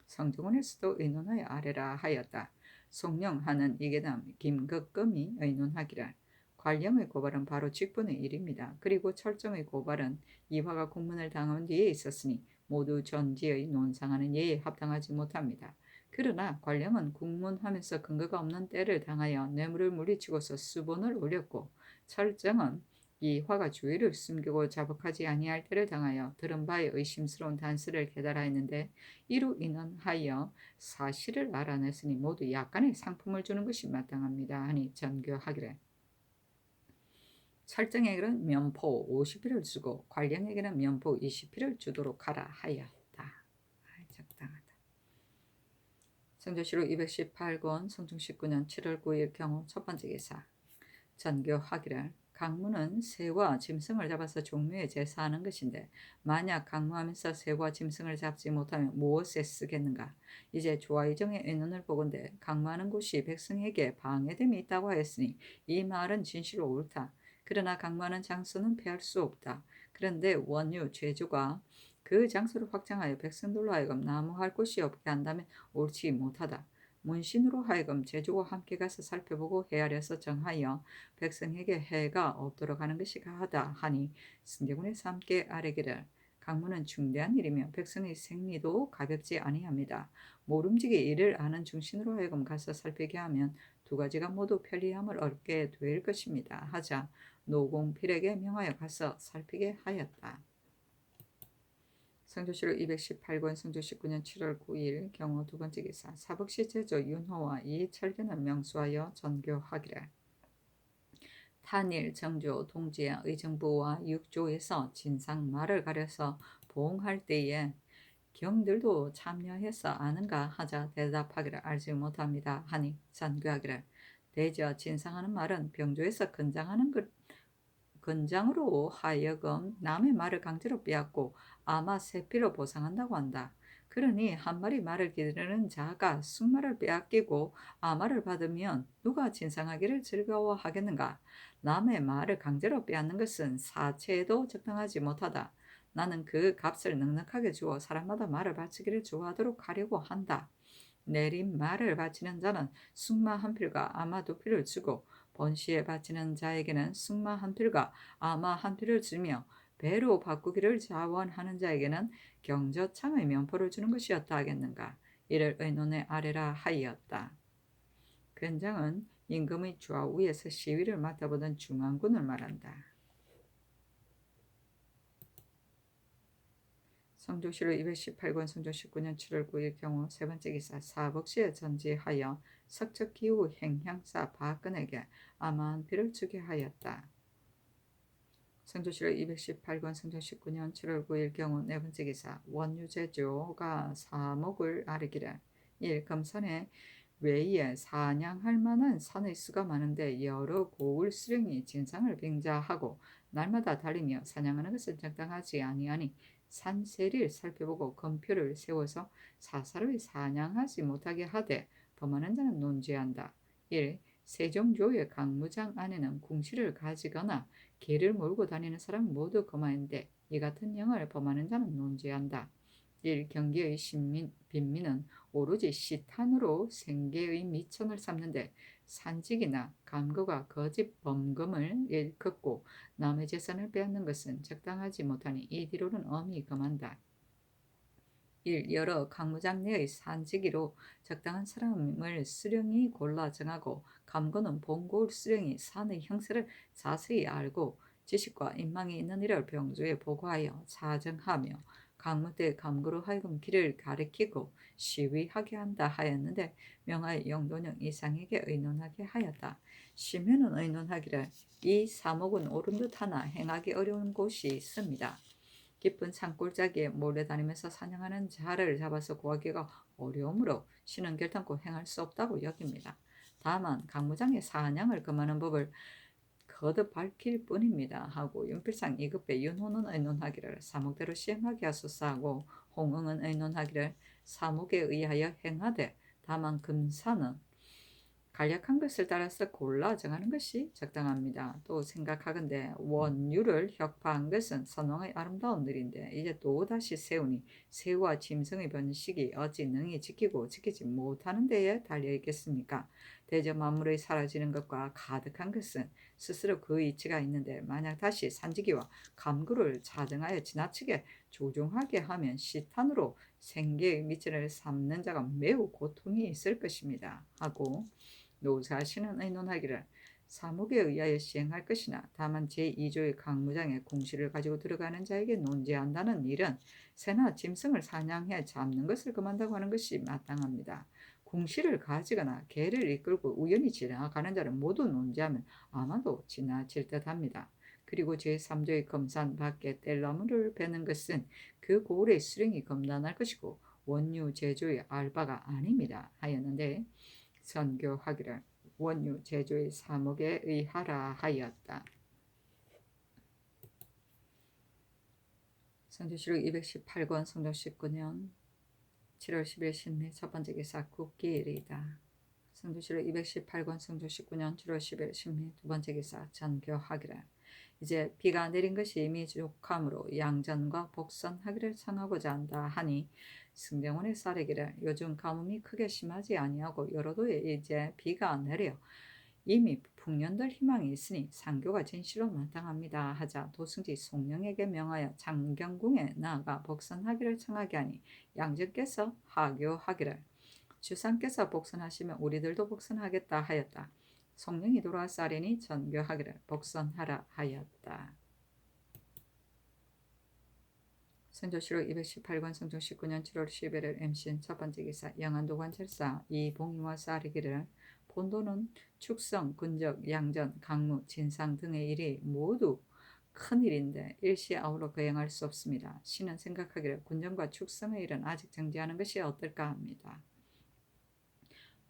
성종원에서도 의논하여 아래라 하였다. 송령하는 이계남 김극금이 의논하기를 관령의 고발은 바로 직분의 일입니다. 그리고 철정의 고발은 이화가 국문을 당한 뒤에 있었으니 모두 전지의 논상하는 예에 합당하지 못합니다. 그러나 관령은 국문하면서 근거가 없는 때를 당하여 뇌물을 물리치고서 수본을 올렸고 철정은 이화가 주의를 숨기고 자복하지 아니할 때를 당하여 들은 바에 의심스러운 단서를 깨달아했는데 이로 인하여 사실을 알아냈으니 모두 약간의 상품을 주는 것이 마땅합니다 하니 전교하기를 철정에게는 면포 50피를 주고 관령에게는 면포 20피를 주도록 하라 하였다. 적당하다. 성조실록 218권 성종 19년 7월 9일 경우 첫 번째 기사 전교하기를 강무는 새와 짐승을 잡아서 종묘에 제사하는 것인데 만약 강무하면서 새와 짐승을 잡지 못하면 무엇에 쓰겠는가? 이제 조화의정의 의논을 보건대 강무하는 곳이 백성에게 방해됨이 있다고 하였으니 이 말은 진실로 옳다. 그러나 강무하는 장소는 피할 수 없다. 그런데 원유 제주가 그 장소를 확장하여 백성들로 하여금 나무할 곳이 없게 한다면 옳지 못하다. 문신으로 하여금 제주와 함께 가서 살펴보고 헤아려서 정하여 백성에게 해가 없도록 하는 것이 가하다 하니 승대군에서 함께 아뢰기를 강문은 중대한 일이며 백성의 생리도 가볍지 아니합니다. 모름지기 이를 아는 중신으로 하여금 가서 살피게 하면 두 가지가 모두 편리함을 얻게 될 것입니다. 하자 노공필에게 명하여 가서 살피게 하였다. 성조실록 218권 성조 19년 7월 9일 경우 두 번째 기사 사복시 제조 윤호와 이철견을 명수하여 전교하기를 탄일 정조 동지의 의정부와 육조에서 진상 말을 가려서 보응할 때에 경들도 참여해서 아는가 하자 대답하기를 알지 못합니다 하니 전교하기를 대저 진상하는 말은 병조에서 건장으로 하여금 남의 말을 강제로 빼앗고 아마 세피로 보상한다고 한다. 그러니 한 마리 말을 기르는 자가 숙마를 빼앗기고 아마를 받으면 누가 진상하기를 즐거워하겠는가? 남의 말을 강제로 빼앗는 것은 사체에도 적당하지 못하다. 나는 그 값을 넉넉하게 주어 사람마다 말을 바치기를 좋아하도록 하려고 한다. 내린 말을 바치는 자는 숙마 한 필과 아마 두 필을 주고 번시에 바치는 자에게는 숙마 한 필과 아마 한 필을 주며 배로 바꾸기를 자원하는 자에게는 경저창의 면포를 주는 것이었다 하겠는가. 이를 의논의 아래라 하였다. 근장은 임금의 좌우에서 시위를 맡아보던 중앙군을 말한다. 성조실록 218권 성조 19년 7월 9일 경우 세 번째 기사 사복시에 전지하여 석척기후 행향사 박근에게 아마 한 필을 주게 하였다. 성조실록 218권 성조 19년 7월 9일 경우 네 번째 기사 원유제조가 사목을 아뢰기를 1. 금산에 외에 사냥할 만한 산의 수가 많은데 여러 고을 수령이 진상을 빙자하고 날마다 달리며 사냥하는 것은 적당하지 아니하니 산세리를 살펴보고 검표를 세워서 사사로이 사냥하지 못하게 하되 범하는 자는 논죄한다. 1. 세종조의 강무장 안에는 궁시를 가지거나 개를 몰고 다니는 사람 모두 검하인데 이 같은 영을 범하는 자는 논죄한다. 1. 경기의 빈민은 오로지 시탄으로 생계의 미천을 삼는데 산직이나 감거가 거짓 범금을 일컫고 남의 재산을 빼앗는 것은 적당하지 못하니 이 뒤로는 엄히 금한다. 1. 여러 강무장 내의 산지기로 적당한 사람을 수령이 골라 정하고 감거는 본고을 수령이 산의 형세를 자세히 알고 지식과 인망이 있는 이를 병조에 보고하여 사정하며 강무 때 감거로 하여금 길을 가리키고 시위하게 한다 하였는데 명하여 영도령 이상에게 의논하게 하였다. 심해는 의논하기를 이 사목은 옳은 듯하나 행하기 어려운 곳이 있습니다. 깊은 산골짜기에 몰래 다니면서 사냥하는 자를 잡아서 구하기가 어려우므로 신은 결단코 행할 수 없다고 여깁니다. 다만 강무장의 사냥을 금하는 법을 거듭 밝힐 뿐입니다 하고 윤필상 이급에 윤호는 의논하기를 사목대로 시행하게 하소서 하고 홍응은 의논하기를 사목에 의하여 행하되 다만 금사는 간략한 것을 따라서 골라 정하는 것이 적당합니다. 또 생각하건대 원유를 혁파한 것은 선왕의 아름다운 늘인데 이제 또다시 세우니 새우와 짐승의 번식이 어찌 능히 지키고 지키지 못하는 데에 달려있겠습니까? 대저 만물의 사라지는 것과 가득한 것은 스스로 그 이치가 있는데 만약 다시 산지기와 감구를 자정하여 지나치게 조종하게 하면 시탄으로 생계의 미천을 삼는 자가 매우 고통이 있을 것입니다. 하고 노사시는 의논하기를 사목에 의하여 시행할 것이나 다만 제2조의 강무장에 궁시를 가지고 들어가는 자에게 논지한다는 일은 새나 짐승을 사냥해 잡는 것을 금한다고 하는 것이 마땅합니다. 궁시를 가지거나 개를 이끌고 우연히 지나가는 자를 모두 논지하면 아마도 지나칠 듯합니다. 그리고 제3조의 검산 밖에 뗄나무를 베는 것은 그 고을의 수령이 검단할 것이고 원유 제조의 알바가 아닙니다 하였는데 선교하기를 원유 제조의 사목에 의하라 하였다. 성조실록 218권 성종 19년 7월 10일 신내 첫 번째 기사 국기일이다. 성조실록 218권 성종 19년 7월 10일 신내 두 번째 기사 전교하기를 이제 비가 내린 것이 이미 족함으로 양전과 복선하기를 청하고자 한다 하니 승정원의 사례기를 요즘 가뭄이 크게 심하지 아니하고 여러도에 이제 비가 내려 이미 풍년들 희망이 있으니 상교가 진실로 마땅합니다 하자 도승지 송령에게 명하여 장경궁에 나아가 복선하기를 청하게 하니 양전께서 하교하기를 주상께서 복선하시면 우리들도 복선하겠다 하였다. 송령이 돌아와서 아뢰니 전교하기를 복선하라 하였다. 성조실록 218권 성종 19년 7월 11일 MCN 첫 번째 기사 영안도 관찰사 이봉이와 사리기를 본도는 축성, 군적, 양전, 강무, 진상 등의 일이 모두 큰 일인데 일시 아우러 거행할 수 없습니다. 신은 생각하기를 군정과 축성의 일은 아직 정지하는 것이 어떨까 합니다.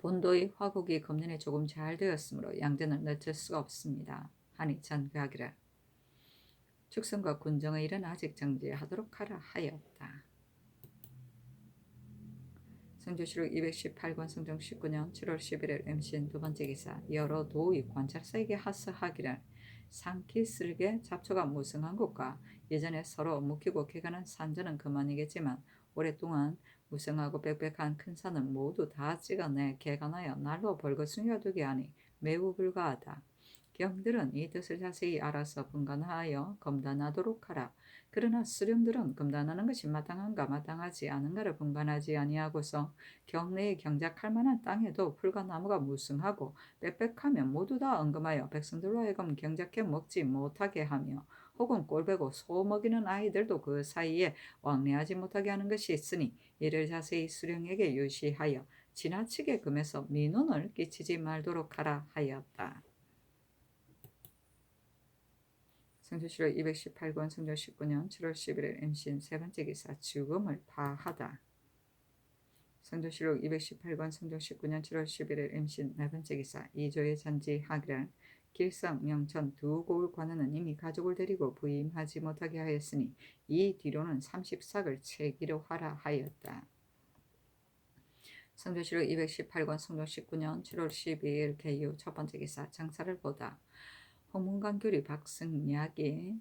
본도의 화국이 금년에 조금 잘 되었으므로 양전을 늦출 수가 없습니다. 하니 전교하기를 축성과 군정의 일은 아직 정지하도록 하라 하였다. 성조실록 218권 성종 19년 7월 11일 MCN 두 번째 기사 여러 도의 관찰사에게 하서하기를 상키 쓸개 잡초가 무성한 곳과 예전에 서로 묵히고 개간한 산전은 그만이겠지만 오랫동안 무성하고 빽빽한 큰 산은 모두 다 찍어내 개간하여 날로 벌거숭이가 되게 하니 매우 불가하다. 경들은 이 뜻을 자세히 알아서 분간하여 검단하도록 하라. 그러나 수령들은 검단하는 것이 마땅한가 마땅하지 않은가를 분간하지 아니하고서 경내에 경작할 만한 땅에도 풀과 나무가 무성하고 빽빽하면 모두 다 언금하여 백성들로 하여금 경작해 먹지 못하게 하며 혹은 꼴배고 소 먹이는 아이들도 그 사이에 왕래하지 못하게 하는 것이 있으니 이를 자세히 수령에게 유시하여 지나치게 금해서 민원을 끼치지 말도록 하라 하였다. 성조실록 218권 성종 19년 7월 11일 MCN 세 번째 기사 죽음을 파하다. 성조실록 218권 성종 19년 7월 11일 MCN 네 번째 기사 2조의 잔지하기를 길성, 명천 두 고을 관원은 이미 가족을 데리고 부임하지 못하게 하였으니 이 뒤로는 30삭을 채기로 하라 하였다. 성조실록 218권 성종 19년 7월 12일 개유 첫 번째 기사 장사를 보다. 홍문관교리 박승약이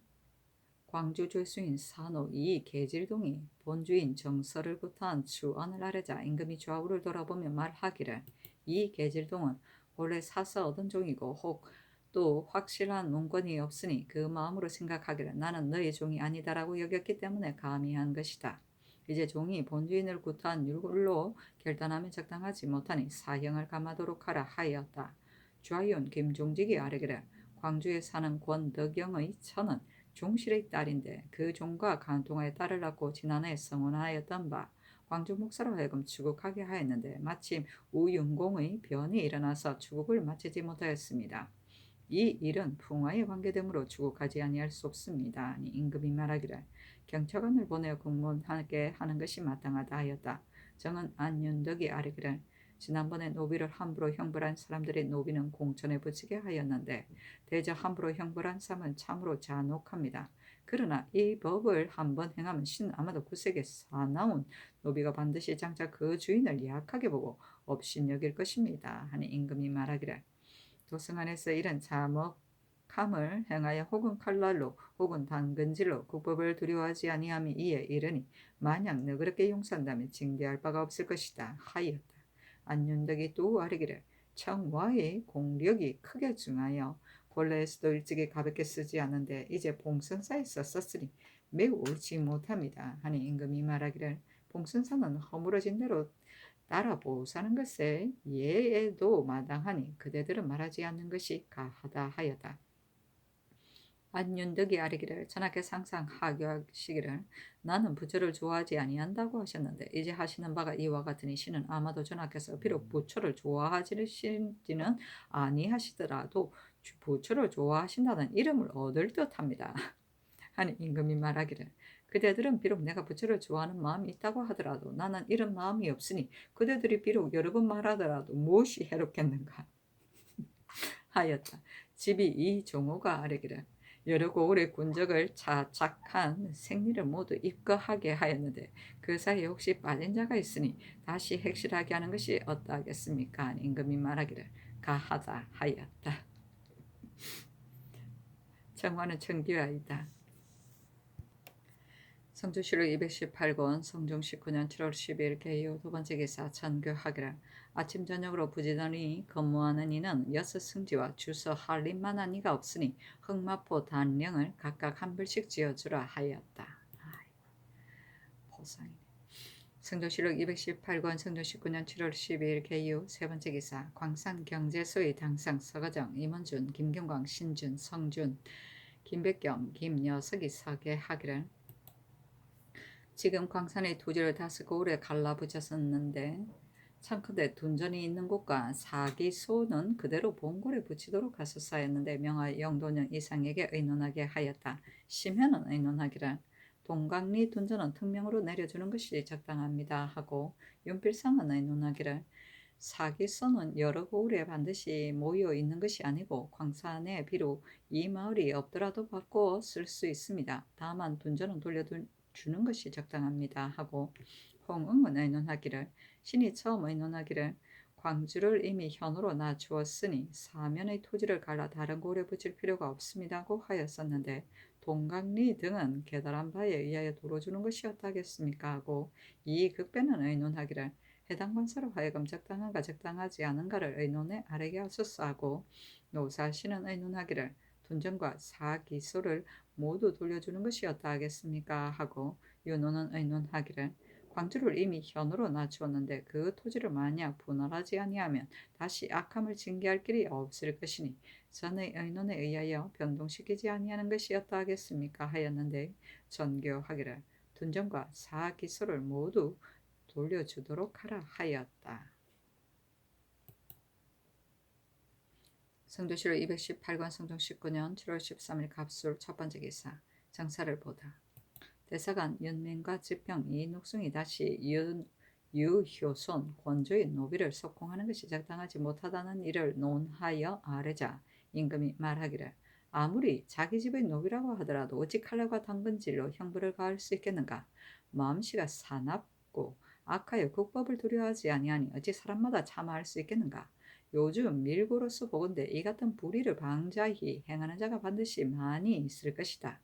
광주 죄수인 산호 이 계질동이 본주인 정서를 구타한 추언을 아뢰자 임금이 좌우를 돌아보며 말하기를 이 계질동은 원래 사서 얻은 종이고 혹 또 확실한 문건이 없으니 그 마음으로 생각하기를 나는 너의 종이 아니다라고 여겼기 때문에 감히 한 것이다. 이제 종이 본주인을 구타한 율로 결단하면 적당하지 못하니 사형을 감하도록 하라 하였다. 좌윤 김종직이 아뢰기를 광주에 사는 권덕영의 처는 종실의 딸인데 그 종과 간통하여 딸을 낳고 지난해 성혼하였던 바 광주 목사로 하여금 추국하게 하였는데 마침 우윤공의 변이 일어나서 추국을 마치지 못하였습니다. 이 일은 풍화에 관계되므로 추국하지 아니할 수 없습니다. 아니 임금이 말하기를 경찰관을 보내어 공문하게 하는 것이 마땅하다 하였다. 정은 안윤덕이 아뢰기를 지난번에 노비를 함부로 형벌한 사람들의 노비는 공천에 붙이게 하였는데 대저 함부로 형벌한 삶은 참으로 잔혹합니다. 그러나 이 법을 한번 행하면 신 아마도 구색에 사나운 노비가 반드시 장차 그 주인을 약하게 보고 업신여길 것입니다. 하니 임금이 말하기를 도성 안에서 이런 자목함을 행하여 혹은 칼날로 혹은 당근질로 국법을 두려워하지 아니함이 이에 이르니 만약 너그럽게 용서한다면 징계할 바가 없을 것이다 하였다. 안윤덕이 또 아뢰기를 청와의 공력이 크게 증하여 본래에서도 일찍이 가볍게 쓰지 않은데 이제 봉선사에서 썼으니 매우 옳지 못합니다. 하니 임금이 말하기를 봉선사는 허물어진 대로 따라보사는 것에 예에도 마땅하니 그대들은 말하지 않는 것이 가하다 하였다. 안윤덕이 아뢰기를 전하께 항상 하교하시기를 나는 부처를 좋아하지 아니한다고 하셨는데 이제 하시는 바가 이와 같으니 신은 아마도 전하께서 비록 부처를 좋아하시지는 아니하시더라도 부처를 좋아하신다는 이름을 얻을 듯합니다. 하니 임금이 말하기를 그대들은 비록 내가 부처를 좋아하는 마음이 있다고 하더라도 나는 이런 마음이 없으니 그대들이 비록 여러 번 말하더라도 무엇이 해롭겠는가 하였다. 집이 이 종호가 아뢰기를 여러 고을의 군적을 자작한 생리를 모두 입거하게 하였는데 그 사이에 혹시 빠진 자가 있으니 다시 핵실하게 하는 것이 어떠하겠습니까? 임금이 말하기를 가하다 하였다. 청화는 청기와이다. 성주시록 218권 성종 19년 7월 10일 개요 두 번째 기사 전교하기를 아침 저녁으로 부지런히 근무하는 이는 여섯 승지와 주서 할림만한 이가 없으니 흑마포 단령을 각각 한 불씩 지어주라 하였다. 보상이네. 성조실록 218권 성종 19년 7월 12일 개요 세 번째 기사 광산경제소의 당상 서거정 임원준 김경광 신준 성준 김백경 김여석이 서게하기를 지금 광산의 토지를 다섯 고을에 갈라붙였었는데 창컨대 둔전이 있는 곳과 사기소는 그대로 봉골에 붙이도록 하소사였는데 명하여 영도년 이상에게 의논하게 하였다. 심현은 의논하기를 동강리 둔전은 특명으로 내려주는 것이 적당합니다 하고 윤필상은 의논하기를 사기소는 여러 고을에 반드시 모여 있는 것이 아니고 광산에 비록 이 마을이 없더라도 바꿔 쓸 수 있습니다. 다만 둔전은 주는 것이 적당합니다 하고 홍응은 의논하기를 신이 처음 의논하기를 광주를 이미 현으로 놔주었으니 사면의 토지를 갈라 다른 고을에 붙일 필요가 없습니다고 하였었는데 동강리 등은 계달한 바에 의하여 도로 주는 것이 어떠하겠습니까 하고 이 극배는 의논하기를 해당 관사로 하여금 적당한가 적당하지 않은가를 의논해 아래게 하소서 하고 노사신은 의논하기를 둔전과 사기소를 모두 돌려주는 것이 어떠하겠습니까 하고 윤호는 의논하기를 광주를 이미 현으로 낮추었는데 그 토지를 만약 분할하지 아니하면 다시 악함을 징계할 길이 없을 것이니 전의 의논에 의하여 변동시키지 아니하는 것이 어떠하겠습니까 하였는데 전교하기를 둔전과 사기소를 모두 돌려주도록 하라 하였다. 성조실록 218권 성종 19년 7월 13일 갑술 첫 번째 기사 정사를 보다. 대사관 연민과 지평 이녹승이 다시 유효손 권조의 노비를 석공하는 것이 적당하지 못하다는 일을 논하여 아뢰자 임금이 말하기를 아무리 자기 집의 노비라고 하더라도 어찌 칼날과 당근질로 형벌을 가할 수 있겠는가. 마음씨가 사납고 악하여 국법을 두려워하지 아니하니 어찌 사람마다 참아할 수 있겠는가. 요즘 밀고로서 보건대 이 같은 불의를 방자히 행하는 자가 반드시 많이 있을 것이다.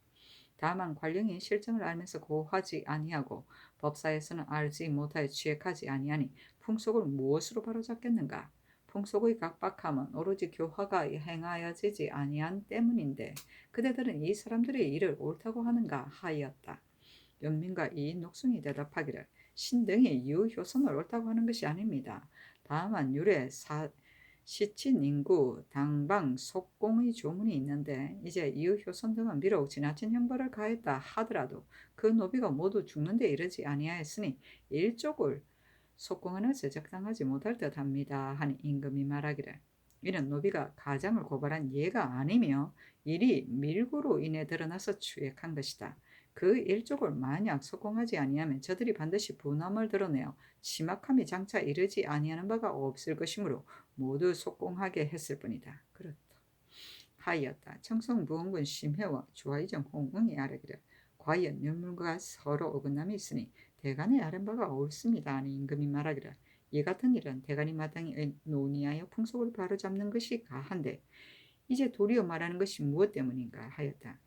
다만 관령이 실정을 알면서 고하지 아니하고 법사에서는 알지 못하여 취획하지 아니하니 풍속을 무엇으로 바로잡겠는가. 풍속의 각박함은 오로지 교화가 행하여지지 아니한 때문인데 그대들은 이 사람들의 일을 옳다고 하는가 하였다. 연민과 이녹승이 대답하기를 신등이 유효선을 옳다고 하는 것이 아닙니다. 다만 유래 시친 인구 당방 속공의 조문이 있는데 이제 이유효선 등은 비록 지나친 형벌을 가했다 하더라도 그 노비가 모두 죽는 데 이르지 아니하였으니 일족을 속공하는 것에 적당하지 못할 듯합니다 하니 임금이 말하기를 이는 노비가 가장을 고발한 예가 아니며 일이 밀고로 인해 드러나서 추액한 것이다. 그 일족을 만약 속공하지 아니하면 저들이 반드시 분함을 드러내어 심악함이 장차 이르지 아니하는 바가 없을 것이므로 모두 속공하게 했을 뿐이다. 그렇다 하였다. 청송부원군 심해와 주화이정 홍응이 아뢰기를 과연 유물과 서로 어긋남이 있으니 대간에 아는 바가 옳습니다. 하니 임금이 말하기를 이 같은 일은 대간이 마땅히 논의하여 풍속을 바로잡는 것이 가한데 이제 도리어 말하는 것이 무엇 때문인가 하였다.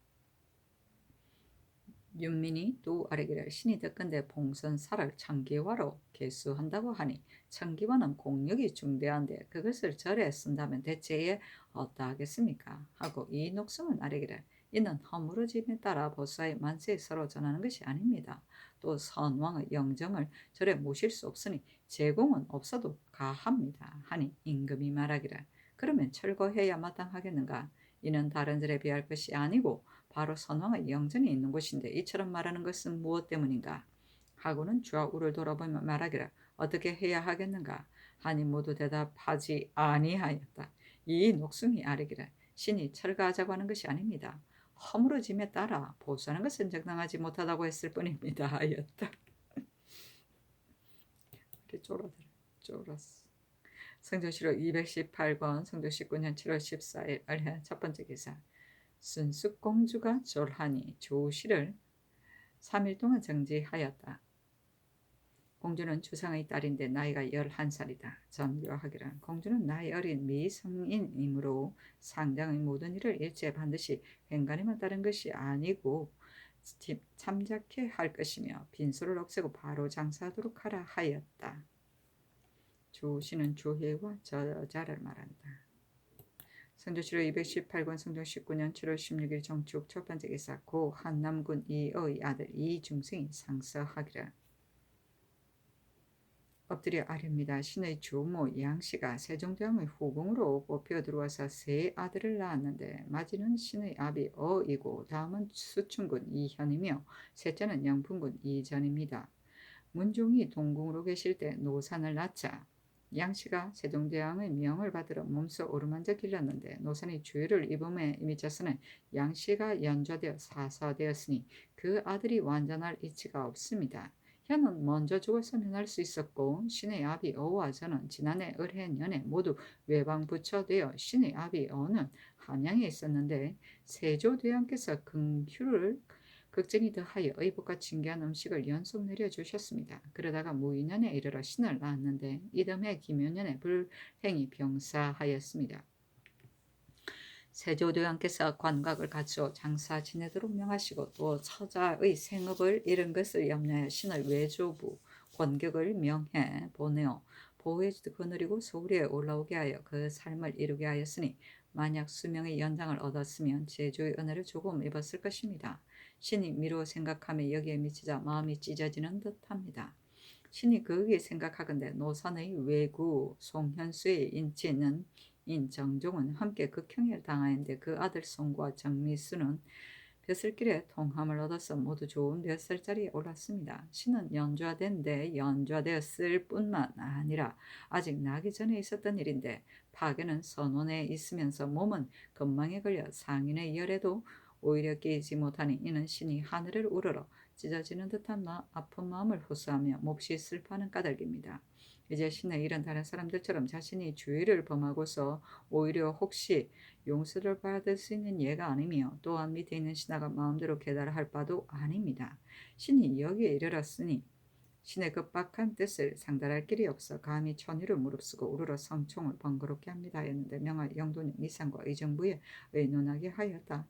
윤민이 또 아래기를 신이 듣건대 봉선사를 청기화로 개수한다고 하니 청기화는 공력이 중대한데 그것을 절에 쓴다면 대체에 어떠하겠습니까? 하고 이 녹성은 아래기를 이는 허물어짐에 따라 보사의 만세에 서로 전하는 것이 아닙니다. 또 선왕의 영정을 절에 모실 수 없으니 제공은 없어도 가합니다. 하니 임금이 말하기를 그러면 철거해야 마땅하겠는가? 이는 다른 절에 비할 것이 아니고 바로 선왕의 영전이 있는 곳인데 이처럼 말하는 것은 무엇 때문인가? 하고는 좌우를 돌아보며 말하기를 어떻게 해야 하겠는가? 하니 모두 대답하지 아니하였다. 이 녹숭이 아뢰기를 신이 철거하자고 하는 것이 아닙니다. 허물어짐에 따라 보수하는 것은 정당하지 못하다고 했을 뿐입니다. 하였다. 쫄았어. 성조실록 218권 성조 19년 7월 14일 을해 첫 번째 기사 순숙공주가 졸하니 조실을 3일 동안 정지하였다. 공주는 주상의 딸인데 나이가 11살이다. 전교하기를 공주는 나이 어린 미성인이므로 상장의 모든 일을 일제 반드시 횡간에만 따른 것이 아니고 참작해 할 것이며 빈소를 없애고 바로 장사하도록 하라 하였다. 조시는 조혜와 저자를 말한다. 성조실록 218권 성종 19년 7월 16일 정축 첫 번째 기사 고 한남군 이의 아들 이중승이 상서하기를 엎드려 아렵니다. 신의 주모 양씨가 세종대왕의 후궁으로 뽑혀 들어와서 세 아들을 낳았는데 마지는 신의 아비 어이고 다음은 수춘군 이현이며 셋째는 영풍군 이전입니다. 문종이 동궁으로 계실 때 노산을 낳자 양씨가 세종대왕의 명을 받으러 몸소 오르만져 길렀는데 노산이 주의를 입음에 미쳐서는 양씨가 연좌되어 사사되었으니 그 아들이 완전할 이치가 없습니다. 현은 먼저 죽었으면 할 수 있었고 신의 아비 어와 저는 지난해 을해년에 모두 외방부처되어 신의 아비 어는 한양에 있었는데 세조대왕께서 긍휼을 극진히 더하여 의복과 징계한 음식을 연속 내려주셨습니다. 그러다가 무인년에 이르러 신을 낳았는데 이듬해 김효년에 불행히 병사하였습니다. 세조대왕께서 관각을 갖추어 장사 지내도록 명하시고 또 처자의 생업을 잃은 것을 염려하여 신을 외조부 권격을 명해 보내어 보호해 거느리고 서울에 올라오게 하여 그 삶을 이루게 하였으니 만약 수명의 연장을 얻었으면 제주의 은혜를 조금 입었을 것입니다. 신이 미루어 생각하며 여기에 미치자 마음이 찢어지는 듯합니다. 신이 거기에 생각하건대 노산의 외구 송현수의 인친은 인정종은 함께 극형을 당하였는데 그 아들 송과 정미수는 벼슬길에 통함을 얻어서 모두 좋은 몇 살짜리에 올랐습니다. 신은 연좌된데 연좌되었을 뿐만 아니라 아직 나기 전에 있었던 일인데 파괴는 선원에 있으면서 몸은 건망에 걸려 상인의 열에도 오히려 끼지 못하니 이는 신이 하늘을 우러러 찢어지는 듯한 아픈 마음을 호소하며 몹시 슬퍼하는 까닭입니다. 이제 신의 일은 다른 사람들처럼 자신이 주의를 범하고서 오히려 혹시 용서를 받을 수 있는 예가 아니며 또한 밑에 있는 신하가 마음대로 계달할 바도 아닙니다. 신이 여기에 이르렀으니 신의 급박한 뜻을 상달할 길이 없어 감히 천의를 무릅쓰고 우르러 성총을 번거롭게 합니다 했는데 명할 영도는 이상과 의정부에 의논하게 하였다.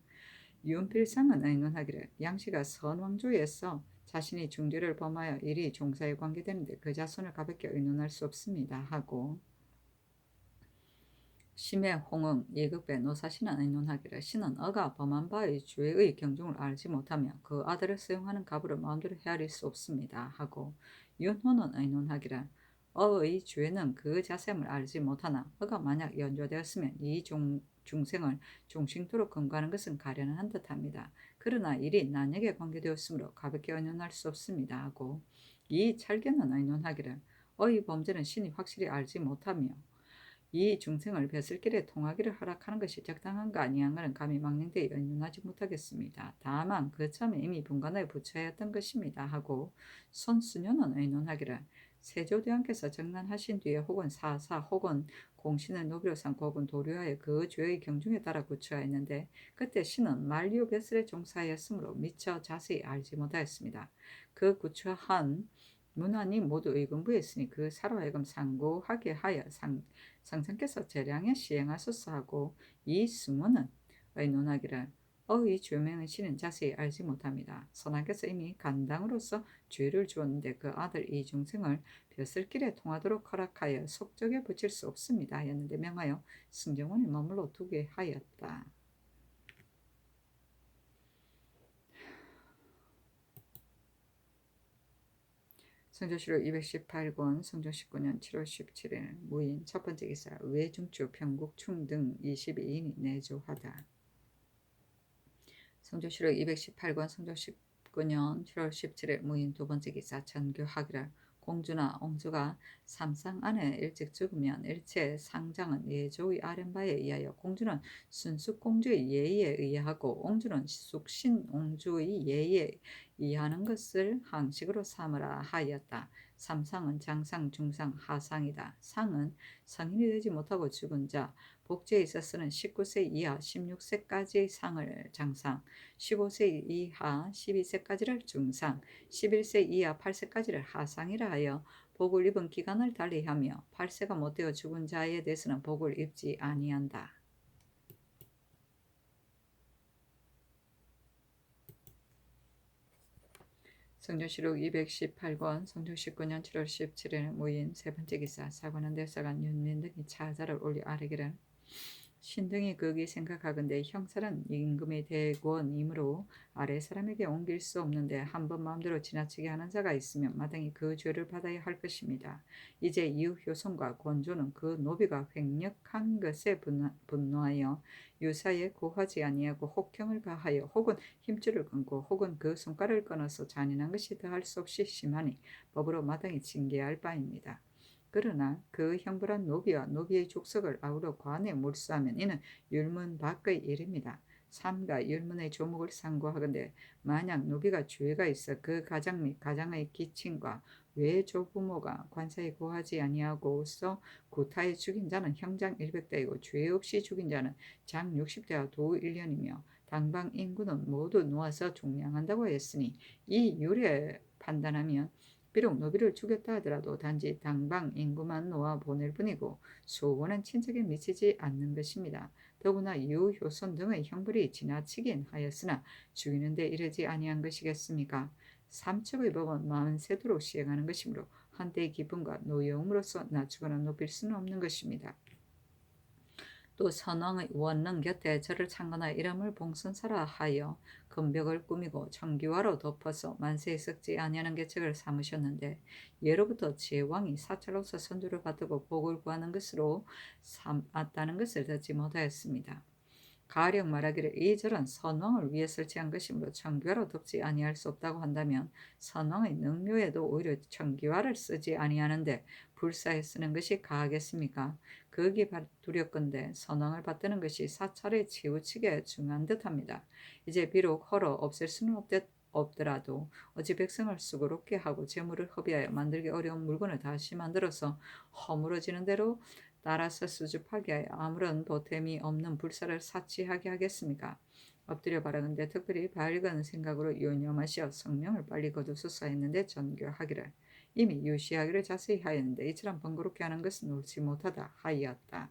윤필상은 의논하기를 양씨가 선왕조에서 자신이 중죄를 범하여 일이 종사에 관계되는데 그 자손을 가볍게 의논할 수 없습니다 하고 심해 홍응 예극배 노사신은 의논하기를 신은 어가 범한 바의 죄의 경중을 알지 못하며 그 아들을 수용하는 가부를 마음대로 헤아릴 수 없습니다 하고 윤호는 의논하기를 어의 죄는 그 자셈을 알지 못하나 어가 만약 연좌되었으면 이 중생을 종신토록 금가하는 것은 가련한 듯합니다. 그러나 일이 난역에 관계되었으므로 가볍게 의논할 수 없습니다 하고 이 찰견은 의논하기를 어의 범죄는 신이 확실히 알지 못하며 이 중생을 벼슬길에 통하기를 허락하는 것이 적당한가 아니한가는 감히 망령되이 의논하지 못하겠습니다. 다만 그 참에 이미 분간에 부처하였던 것입니다 하고 손수녀는 의논하기를 세조대왕께서 정난하신 뒤에 혹은 사사 혹은 공신을 노비로 삼고 혹은 도료하여 그 죄의 경중에 따라 구처하였는데 그때 신은 만리오 벼슬에 종사하였으므로 미처 자세히 알지 못하였습니다. 그 구처한 문안이 모두 의금부에 있으니 그 사로 하여금 상고하게 하여 상상께서 재량에 시행하소서 하고 이 수문은 의논하기를 이 죄명의 신은 자세히 알지 못합니다. 선왕께서 이미 간당으로서 죄를 주었는데 그 아들 이중생을 벼슬길에 통하도록 허락하여 속적에 붙일 수 없습니다 하였는데 명하여 승정원에 머물러 두게 하였다. 성조실록 218권 성종 19년 7월 17일 무인 첫 번째 기사 외중주 평국충 등 22인이 내조하다. 성조실록 218권 성종 19년 7월 17일 무인 두 번째 기사 전교하기를 공주나 옹주가 삼상 안에 일찍 죽으면 일체 상장은 예조의 아련바에 의하여 공주는 순숙공주의 예의에 의하고 옹주는 숙신옹주의 예의에 의하는 것을 항식으로 삼으라 하였다. 삼상은 장상, 중상, 하상이다. 상은 성인이 되지 못하고 죽은 자, 복제에 있어서는 19세 이하 16세까지의 상을 장상, 15세 이하 12세까지를 중상, 11세 이하 8세까지를 하상이라 하여 복을 입은 기간을 달리하며 8세가 못되어 죽은 자에 대해서는 복을 입지 아니한다. 성조실록 218권 성종 19년 7월 17일 무인 세 번째 기사 사관원 대사관 윤민 등이 차자를 올려 아뢰기를 신등이 극이 생각하건대 형사는 임금의 대권이므로 아래 사람에게 옮길 수 없는데 한번 마음대로 지나치게 하는 자가 있으면 마땅히 그 죄를 받아야 할 것입니다. 이제 이후 효손과 권조는 그 노비가 횡력한 것에 분노하여 유사에 고하지 아니하고 혹형을 가하여 혹은 힘줄을 끊고 혹은 그 손가락을 끊어서 잔인한 것이 더할 수 없이 심하니 법으로 마땅히 징계할 바입니다. 그러나 그 형벌한 노비와 노비의 족속을 아우러 관에 몰수하면 이는 율문 밖의 일입니다. 삼가 율문의 조목을 상고하건대 만약 노비가 죄가 있어 그 가장 및 가장의 기친과 외조부모가 관사에 고하지 아니하고서 구타에 죽인 자는 형장 100대이고 죄 없이 죽인 자는 장 60대와 도 1년이며 당방 인구는 모두 놓아서 종량한다고 했으니 이 율에 판단하면 비록 노비를 죽였다 하더라도 단지 당방 인구만 놓아 보낼 뿐이고 수원은 친척에 미치지 않는 것입니다. 더구나 유효손 등의 형벌이 지나치긴 하였으나 죽이는 데 이르지 아니한 것이겠습니까? 삼척의 법은 마흔세도로 시행하는 것이므로 한때의 기쁨과 노여움으로써 낮추거나 높일 수는 없는 것입니다. 또 선왕의 원릉 곁에 절을 창거나 이름을 봉선사라 하여 금벽을 꾸미고 청기화로 덮어서 만세에 썩지 아니하는 계책을 삼으셨는데 예로부터 제왕이 사찰로서 선주를 받들고 복을 구하는 것으로 삼았다는 것을 듣지 못하였습니다. 가령 말하기를 이 절은 선왕을 위해 설치한 것이므로 청기화로 덮지 아니할 수 없다고 한다면 선왕의 능묘에도 오히려 청기화를 쓰지 아니하는데 불사에 쓰는 것이 가하겠습니까? 극이 두렵건대 선왕을 받드는 것이 사찰에 치우치게 중한 듯합니다. 이제 비록 헐어 없앨 수는 없더라도 어찌 백성을 수고롭게 하고 재물을 허비하여 만들기 어려운 물건을 다시 만들어서 허물어지는 대로 따라서 수줍하게 하여 아무런 보탬이 없는 불사를 사치하게 하겠습니까? 엎드려 바라건대 특별히 밝은 생각으로 유념하시어 성명을 빨리 거두소서 했는데 전교하기를 이미 유시하기를 자세히 하였는데 이처럼 번거롭게 하는 것은 옳지 못하다 하였다.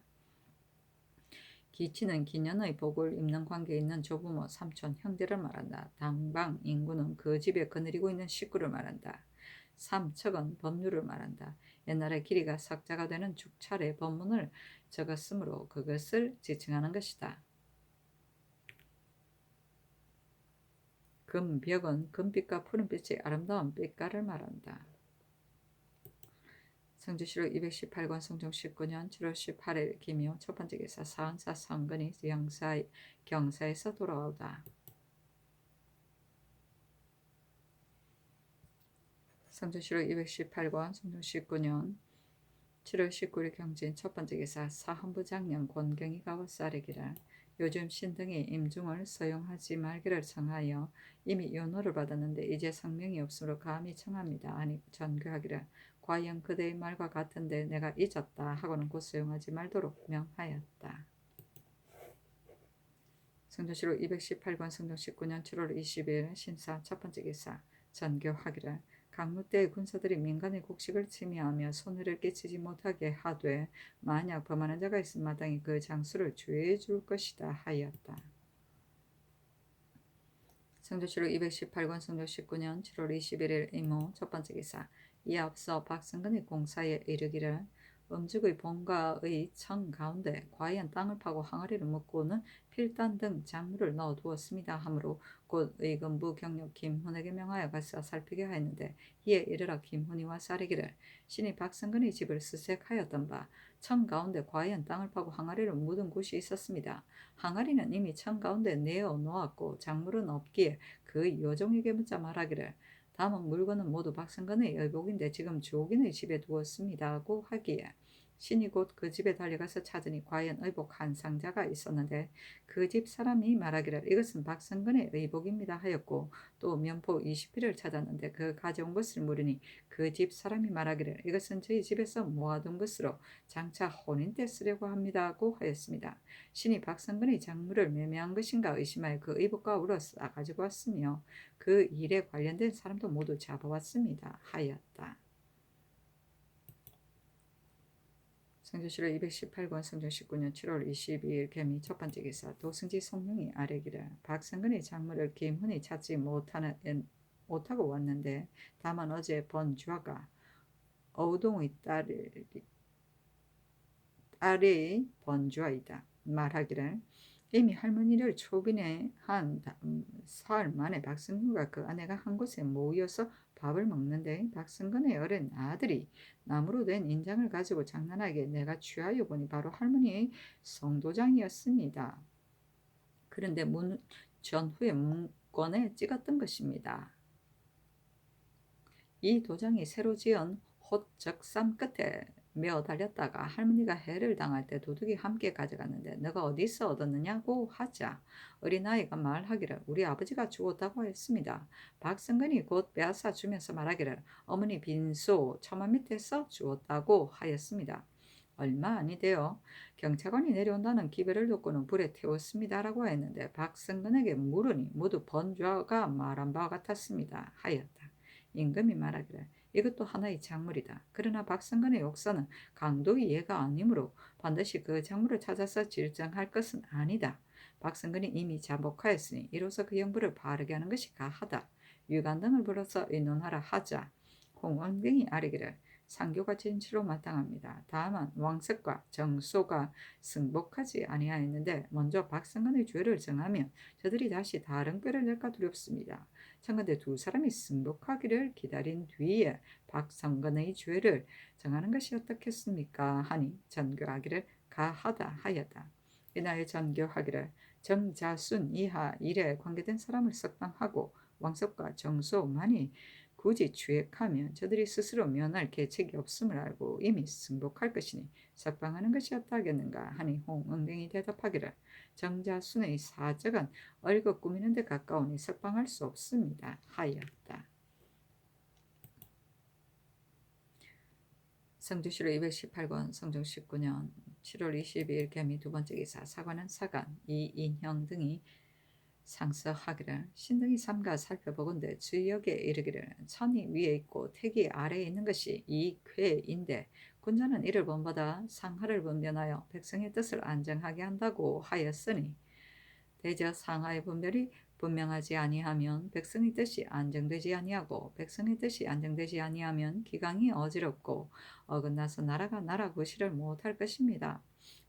기치는 기년의 복을 입는 관계에 있는 조부모, 삼촌, 형제를 말한다. 당방, 인구는 그 집에 거느리고 있는 식구를 말한다. 삼척은 법률을 말한다. 옛날에 길이가 석자가 되는 죽찰의 법문을 적었으므로 그것을 지칭하는 것이다. 금벽은 금빛과 푸른빛의 아름다운 빛깔을 말한다. 성주실록 218권 성종 19년 7월 18일 기묘 첫 번째 기사 사은사 성근이 경사에서 돌아오다. 성주실록 218권 성종 19년 7월 19일 경진 첫 번째 기사 사헌부 장령 권경희가 와서 아뢰기를 요즘 신등이 임중을 서용하지 말기를 청하여 이미 요노를 받았는데 이제 성명이 없으므로 감히 청합니다. 아니 전교하기를 과연 그대의 말과 같은데 내가 잊었다 하고는 곧 서용하지 말도록 명하였다. 성조실록 218권 성종 19년 7월 20일 신사 첫 번째 기사 전교하기를 강무 때의 군사들이 민간의 곡식을 침해하며 손해를 끼치지 못하게 하되 만약 범하는 자가 있음 마땅히 그 장수를 주의해 줄 것이다 하였다. 성조실록 218권 성종 19년 7월 21일 이모 첫 번째 기사 이에 앞서 박성근의 공사에 이르기를 음죽의 본가의 청 가운데 과연 땅을 파고 항아리를 묶고는 필단 등 작물을 넣어 두었습니다 하므로 곧 의금부 경력 김훈에게 명하여 가서 살피게 하였는데 이에 이르러 김훈이 와서 아뢰기를 신이 박성근의 집을 수색하였던 바 청 가운데 과연 땅을 파고 항아리를 묻은 곳이 있었습니다. 항아리는 이미 청 가운데 내어 놓았고 작물은 없기에 그 여종에게 묻자 말하기를 다음은 물건은 모두 박성근의 의복인데 지금 주옥인의 집에 두었습니다고 하기에 신이 곧 그 집에 달려가서 찾으니 과연 의복 한 상자가 있었는데 그 집 사람이 말하기를 이것은 박성근의 의복입니다 하였고 또 면포 20필을 찾았는데 그 가져온 것을 물으니 그 집 사람이 말하기를 이것은 저희 집에서 모아둔 것으로 장차 혼인 때 쓰려고 합니다고 하였습니다. 신이 박성근의 작물을 매매한 것인가 의심하여 그 의복과 우러 싸가지고 왔으며 그 일에 관련된 사람도 모두 잡아왔습니다 하였다. 성조실록 218권 성종 19년 7월 22일 개미 첫 번째 기사 도승지 송룡이 아뢰기를 박성근의 작물을 김훈이 찾지 못하고 왔는데 다만 어제 번주아가 어우동의 딸의 번주아이다 말하기를 이미 할머니를 초빈해 한 사흘 만에 박성근과 그 아내가 한 곳에 모여서 밥을 먹는데 박성근의 어린 아들이 나무로 된 인장을 가지고 장난하게 내가 취하여 보니 바로 할머니의 성도장이었습니다. 그런데 전후에 문건에 찍었던 것입니다. 이 도장이 새로 지은 호적삼 끝에 메어 달렸다가 할머니가 해를 당할 때 도둑이 함께 가져갔는데 너가 어디서 얻었느냐고 하자 어린아이가 말하기를 우리 아버지가 주었다고 했습니다. 박성근이 곧 빼앗아 주면서 말하기를 어머니 빈소 처마 밑에서 주었다고 하였습니다. 얼마 아니되어 경찰관이 내려온다는 기별을 듣고는 불에 태웠습니다라고 했는데 박성근에게 물으니 모두 번주아가 말한 바와 같았습니다 하였다. 임금이 말하기를 이것도 하나의 작물이다. 그러나 박성근의 욕사는 강도의 예가 아니므로 반드시 그 작물을 찾아서 질정할 것은 아니다. 박성근이 이미 자복하였으니 이로써 그 형벌을 바르게 하는 것이 가하다. 유관 등을 불러서 의논하라 하자 홍원경이 아뢰기를 상교가 진실로 마땅합니다. 다만 왕석과 정소가 승복하지 아니하였는데 먼저 박성근의 죄를 정하면 저들이 다시 다른 꾀를 낼까 두렵습니다. 청컨대 두 사람이 승복하기를 기다린 뒤에 박성근의 죄를 정하는 것이 어떻겠습니까? 하니 전교하기를 가하다 하였다. 이날 전교하기를 정자순 이하 일에 관계된 사람을 석방하고 왕석과 정소만이 굳이 추액하면 저들이 스스로 면할 계책이 없음을 알고 이미 승복할 것이니 석방하는 것이 어떠하겠는가 하니 홍은경이 대답하기를 정자순의 사적은 얼거 꾸미는 데 가까우니 석방할 수 없습니다 하였다. 성조실록 218권 성종 19년 7월 22일 개미 두 번째 기사 사관은 사간 이인형 등이 상서하기를 신등이 삼가 살펴보건대 주역에 이르기를 천이 위에 있고 택이 아래에 있는 것이 이 쾌인데 군자는 이를 본받아 상하를 분변하여 백성의 뜻을 안정하게 한다고 하였으니 대저 상하의 분별이 분명하지 아니하면 백성의 뜻이 안정되지 아니하고 백성의 뜻이 안정되지 아니하면 기강이 어지럽고 어긋나서 나라가 나라 구실을 못할 것입니다.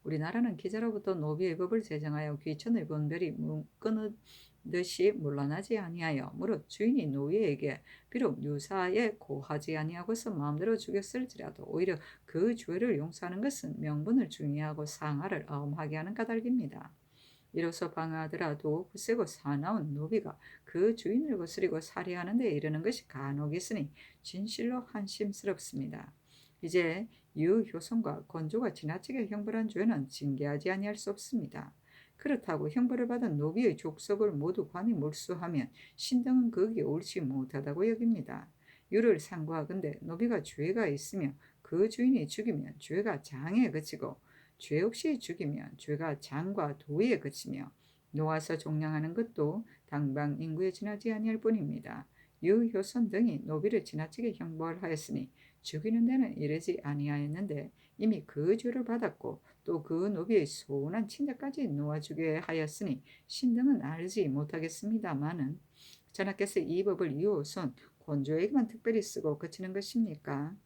우리나라는 기자로부터 노비의 법을 제정하여 귀천의 분별이 끊듯이 물러나지 아니하여 무릇 주인이 노예에게 비록 유사에 고하지 아니하고서 마음대로 죽였을지라도 오히려 그 죄를 용서하는 것은 명분을 중요하고 상하를 엄하게 하는 까닭입니다. 이로써 방하더라도 굳세고 사나운 노비가 그 주인을 거스리고 살해하는 데 이르는 것이 간혹 있으니 진실로 한심스럽습니다. 이제 유효선과 건조가 지나치게 형벌한 죄는 징계하지 아니할 수 없습니다. 그렇다고 형벌을 받은 노비의 족속을 모두 관이 몰수하면 신등은 거기에 옳지 못하다고 여깁니다. 유를 상고하건대 노비가 죄가 있으며 그 주인이 죽이면 죄가 장에 그치고 죄 없이 죽이면 죄가 장과 도에 그치며 놓아서 종량하는 것도 당방 인구에 지나지 아니할 뿐입니다. 유효선 등이 노비를 지나치게 형벌하였으니 죽이는 데는 이르지 아니하였는데 이미 그 죄를 받았고 또 그 노비의 소원한 친자까지 놓아주게 하였으니 신등은 알지 못하겠습니다마는 전하께서 이 법을 유효선 권조에게만 특별히 쓰고 그치는 것입니까?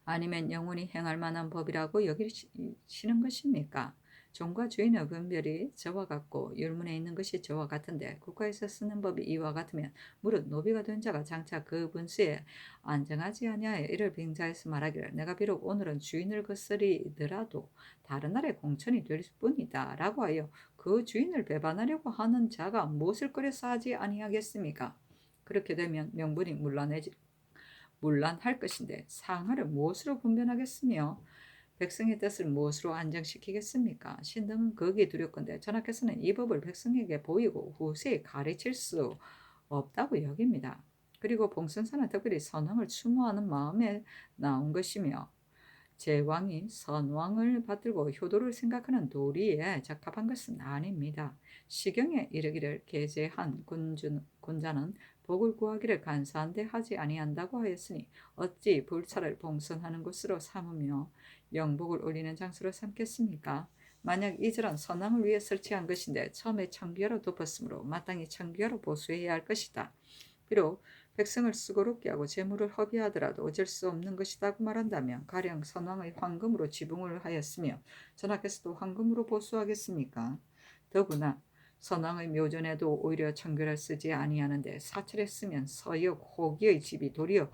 아니면 영원히 행할 만한 법이라고 여기시는 것입니까? 종과 주인의 분별이 저와 같고 율문에 있는 것이 저와 같은데 국가에서 쓰는 법이 이와 같으면 무릇 노비가 된 자가 장차 그 분수에 안정하지 아니하여 이를 빙자해서 말하기를 내가 비록 오늘은 주인을 거스리더라도 다른 날에 공천이 될 뿐이다 라고 하여 그 주인을 배반하려고 하는 자가 무엇을 꺼려서 하지 아니하겠습니까? 그렇게 되면 명분이 문란할 것인데 상하를 무엇으로 분변하겠으며 백성의 뜻을 무엇으로 안정시키겠습니까? 신등은 거기에 두렵건대 전하께서는 이 법을 백성에게 보이고 후세에 가르칠 수 없다고 여깁니다. 그리고 봉선사는 특별히 선왕을 추모하는 마음에 나온 것이며 제왕이 선왕을 받들고 효도를 생각하는 도리에 적합한 것은 아닙니다. 시경에 이르기를 계제한 군자는 복을 구하기를 간사한데 하지 아니한다고 하였으니 어찌 불찰을 봉선하는 곳으로 삼으며 영복을 올리는 장소로 삼겠습니까? 만약 이 절은 선왕을 위해 설치한 것인데 처음에 청귀하로 덮었으므로 마땅히 청귀하로 보수해야 할 것이다. 비록 백성을 수고롭게 하고 재물을 허비하더라도 어쩔 수 없는 것이다고 말한다면 가령 선왕의 황금으로 지붕을 하였으며 전하께서도 황금으로 보수하겠습니까? 더구나 선왕의 묘전에도 오히려 청결을 쓰지 아니하는데 사찰에 쓰면 서역 호기의 집이 도리어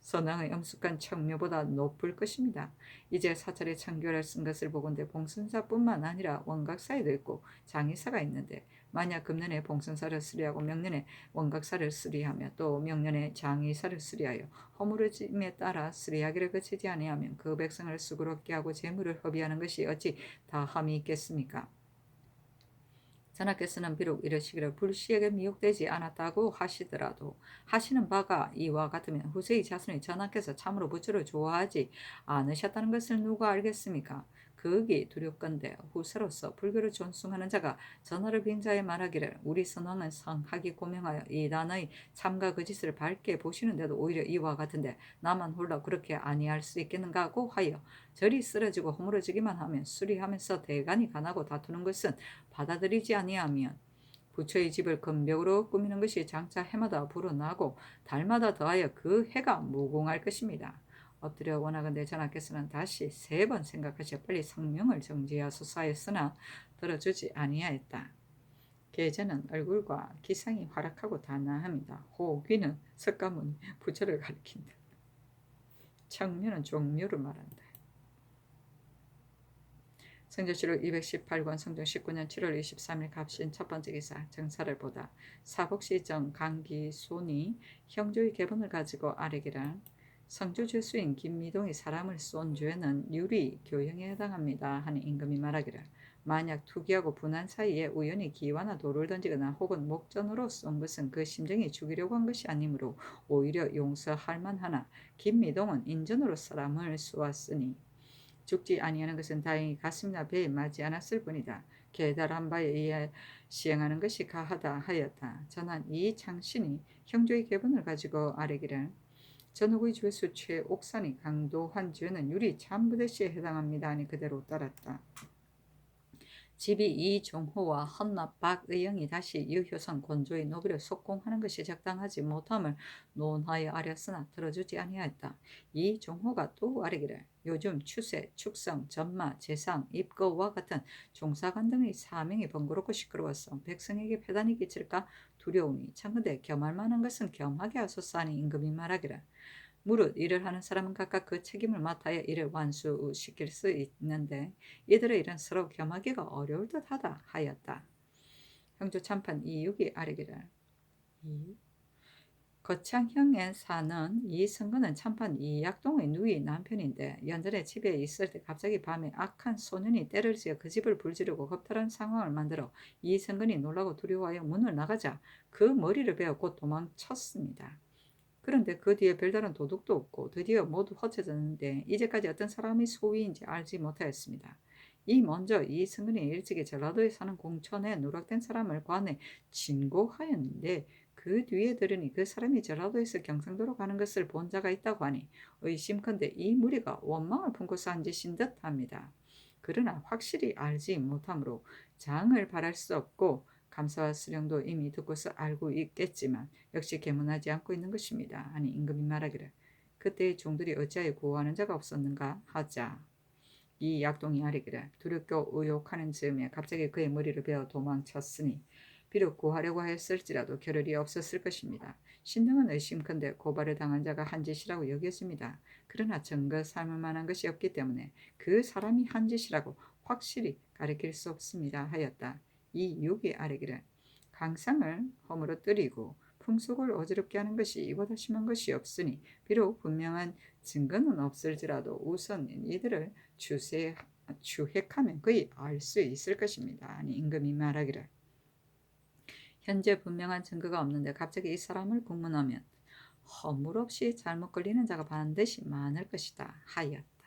선왕의 엄숙한 청묘보다 높을 것입니다. 이제 사찰에 청결을 쓴 것을 보건대 봉선사뿐만 아니라 원각사에도 있고 장의사가 있는데 만약 금년에 봉선사를 수리하고 명년에 원각사를 수리하며 또 명년에 장의사를 수리하여 허물어짐에 따라 수리하기를 그치지 아니하면 그 백성을 수고롭게 하고 재물을 허비하는 것이 어찌 다함이 있겠습니까? 전하께서는 비록 이러시기를 불시에게 미혹되지 않았다고 하시더라도 하시는 바가 이와 같으면 후세의 자손이 전하께서 참으로 부처를 좋아하지 않으셨다는 것을 누가 알겠습니까? 그윽이 두렵건대 후세로서 불교를 존숭하는 자가 전하를 빙자해 말하기를 우리 선왕은 성하기 고명하여 이단의 참과 거짓을 밝게 보시는데도 오히려 이와 같은데 나만 홀라 그렇게 아니할 수 있겠는가고 하여 절이 쓰러지고 허물어지기만 하면 수리하면서 대간이 가나고 다투는 것은 받아들이지 아니하면 부처의 집을 금벽으로 꾸미는 것이 장차 해마다 불어나고 달마다 더하여 그 해가 무궁할 것입니다. 엎드려 원하건대 전하께서는 다시 3번 생각하셔 빨리 성명을 정지하소서 하였으나 들어주지 아니하였다. 계제는 얼굴과 기상이 활약하고 단아합니다. 호귀는 석가모니 부처를 가리킨다. 청묘는 종묘를 말한다. 성조실록 218권 성종 19년 7월 23일 갑신 첫 번째 기사 정사를 보다 사복시정 강기손이 형조의 계본을 가지고 아뢰기를 성주 죄수인 김미동이 사람을 쏜 죄는 유리 교형에 해당합니다 하는 임금이 말하기를 만약 투기하고 분한 사이에 우연히 기와나 돌을 던지거나 혹은 목전으로 쏜 것은 그 심정이 죽이려고 한 것이 아니므로 오히려 용서할 만하나 김미동은 인전으로 사람을 쏘았으니 죽지 아니하는 것은 다행히 가슴이나 배에 맞지 않았을 뿐이다. 계달한 바에 의해 시행하는 것이 가하다 하였다. 전한 이 창신이 형조의 계본을 가지고 아뢰기를 전후의 죄수 최옥산이 강도한 죄는 유리 참부대시에 해당합니다 하니 그대로 따랐다. 집이 이종호와 헌납 박의영이 다시 유효선 권조의 노비를 속공하는 것이 적당하지 못함을 논하여 아렸으나 들어주지 아니하였다. 이종호가 또 아뢰기를 요즘 추세, 축성, 전마, 재상, 입거와 같은 종사관 등의 사명이 번거롭고 시끄러워서 백성에게 폐단이 끼칠까 두려우니 참건대 겸할 만한 것은 겸하게 하소서 하니 임금이 말하기를 무릇 일을 하는 사람은 각각 그 책임을 맡아야 일을 완수시킬 수 있는데 이들의 일은 서로 겸하기가 어려울 듯하다 하였다. 형조 참판 이육이 아뢰기를 거창형에 사는 이성근은 참판 이약동의 누이 남편인데 연전에 집에 있을 때 갑자기 밤에 악한 소년이 때를 지어 그 집을 불지르고 겁탈한 상황을 만들어 이성근이 놀라고 두려워하여 문을 나가자 그 머리를 베어 곧 도망쳤습니다. 그런데 그 뒤에 별다른 도둑도 없고 드디어 모두 흩어졌는데 이제까지 어떤 사람이 소위인지 알지 못하였습니다. 이 먼저 이승근이 일찍이 전라도에 사는 공천에 누락된 사람을 관에 진고하였는데 그 뒤에 들으니 그 사람이 전라도에서 경상도로 가는 것을 본 자가 있다고 하니 의심컨대 이 무리가 원망을 품고서 한 짓인 듯합니다. 그러나 확실히 알지 못하므로 장을 바랄 수 없고 감사와 수령도 이미 듣고서 알고 있겠지만 역시 계문하지 않고 있는 것입니다. 아니 임금이 말하기를 그때의 종들이 어찌하여 구호하는 자가 없었는가 하자 이 약동이 아뢰기를 두렵고 의욕하는 즈음에 갑자기 그의 머리를 베어 도망쳤으니 비록 구하려고 했을지라도 겨를이 없었을 것입니다. 신등은 의심컨대 고발을 당한 자가 한 짓이라고 여겼습니다. 그러나 증거 삼을 만한 것이 없기 때문에 그 사람이 한 짓이라고 확실히 가리킬 수 없습니다 하였다. 이 육이 아뢰기를 강상을 허물어뜨리고 풍속을 어지럽게 하는 것이 이보다 심한 것이 없으니 비록 분명한 증거는 없을지라도 우선 이들을 추핵하면 거의 알 수 있을 것입니다. 아니 임금이 말하기를 현재 분명한 증거가 없는데 갑자기 이 사람을 국문하면 허물없이 잘못 걸리는 자가 반드시 많을 것이다 하였다.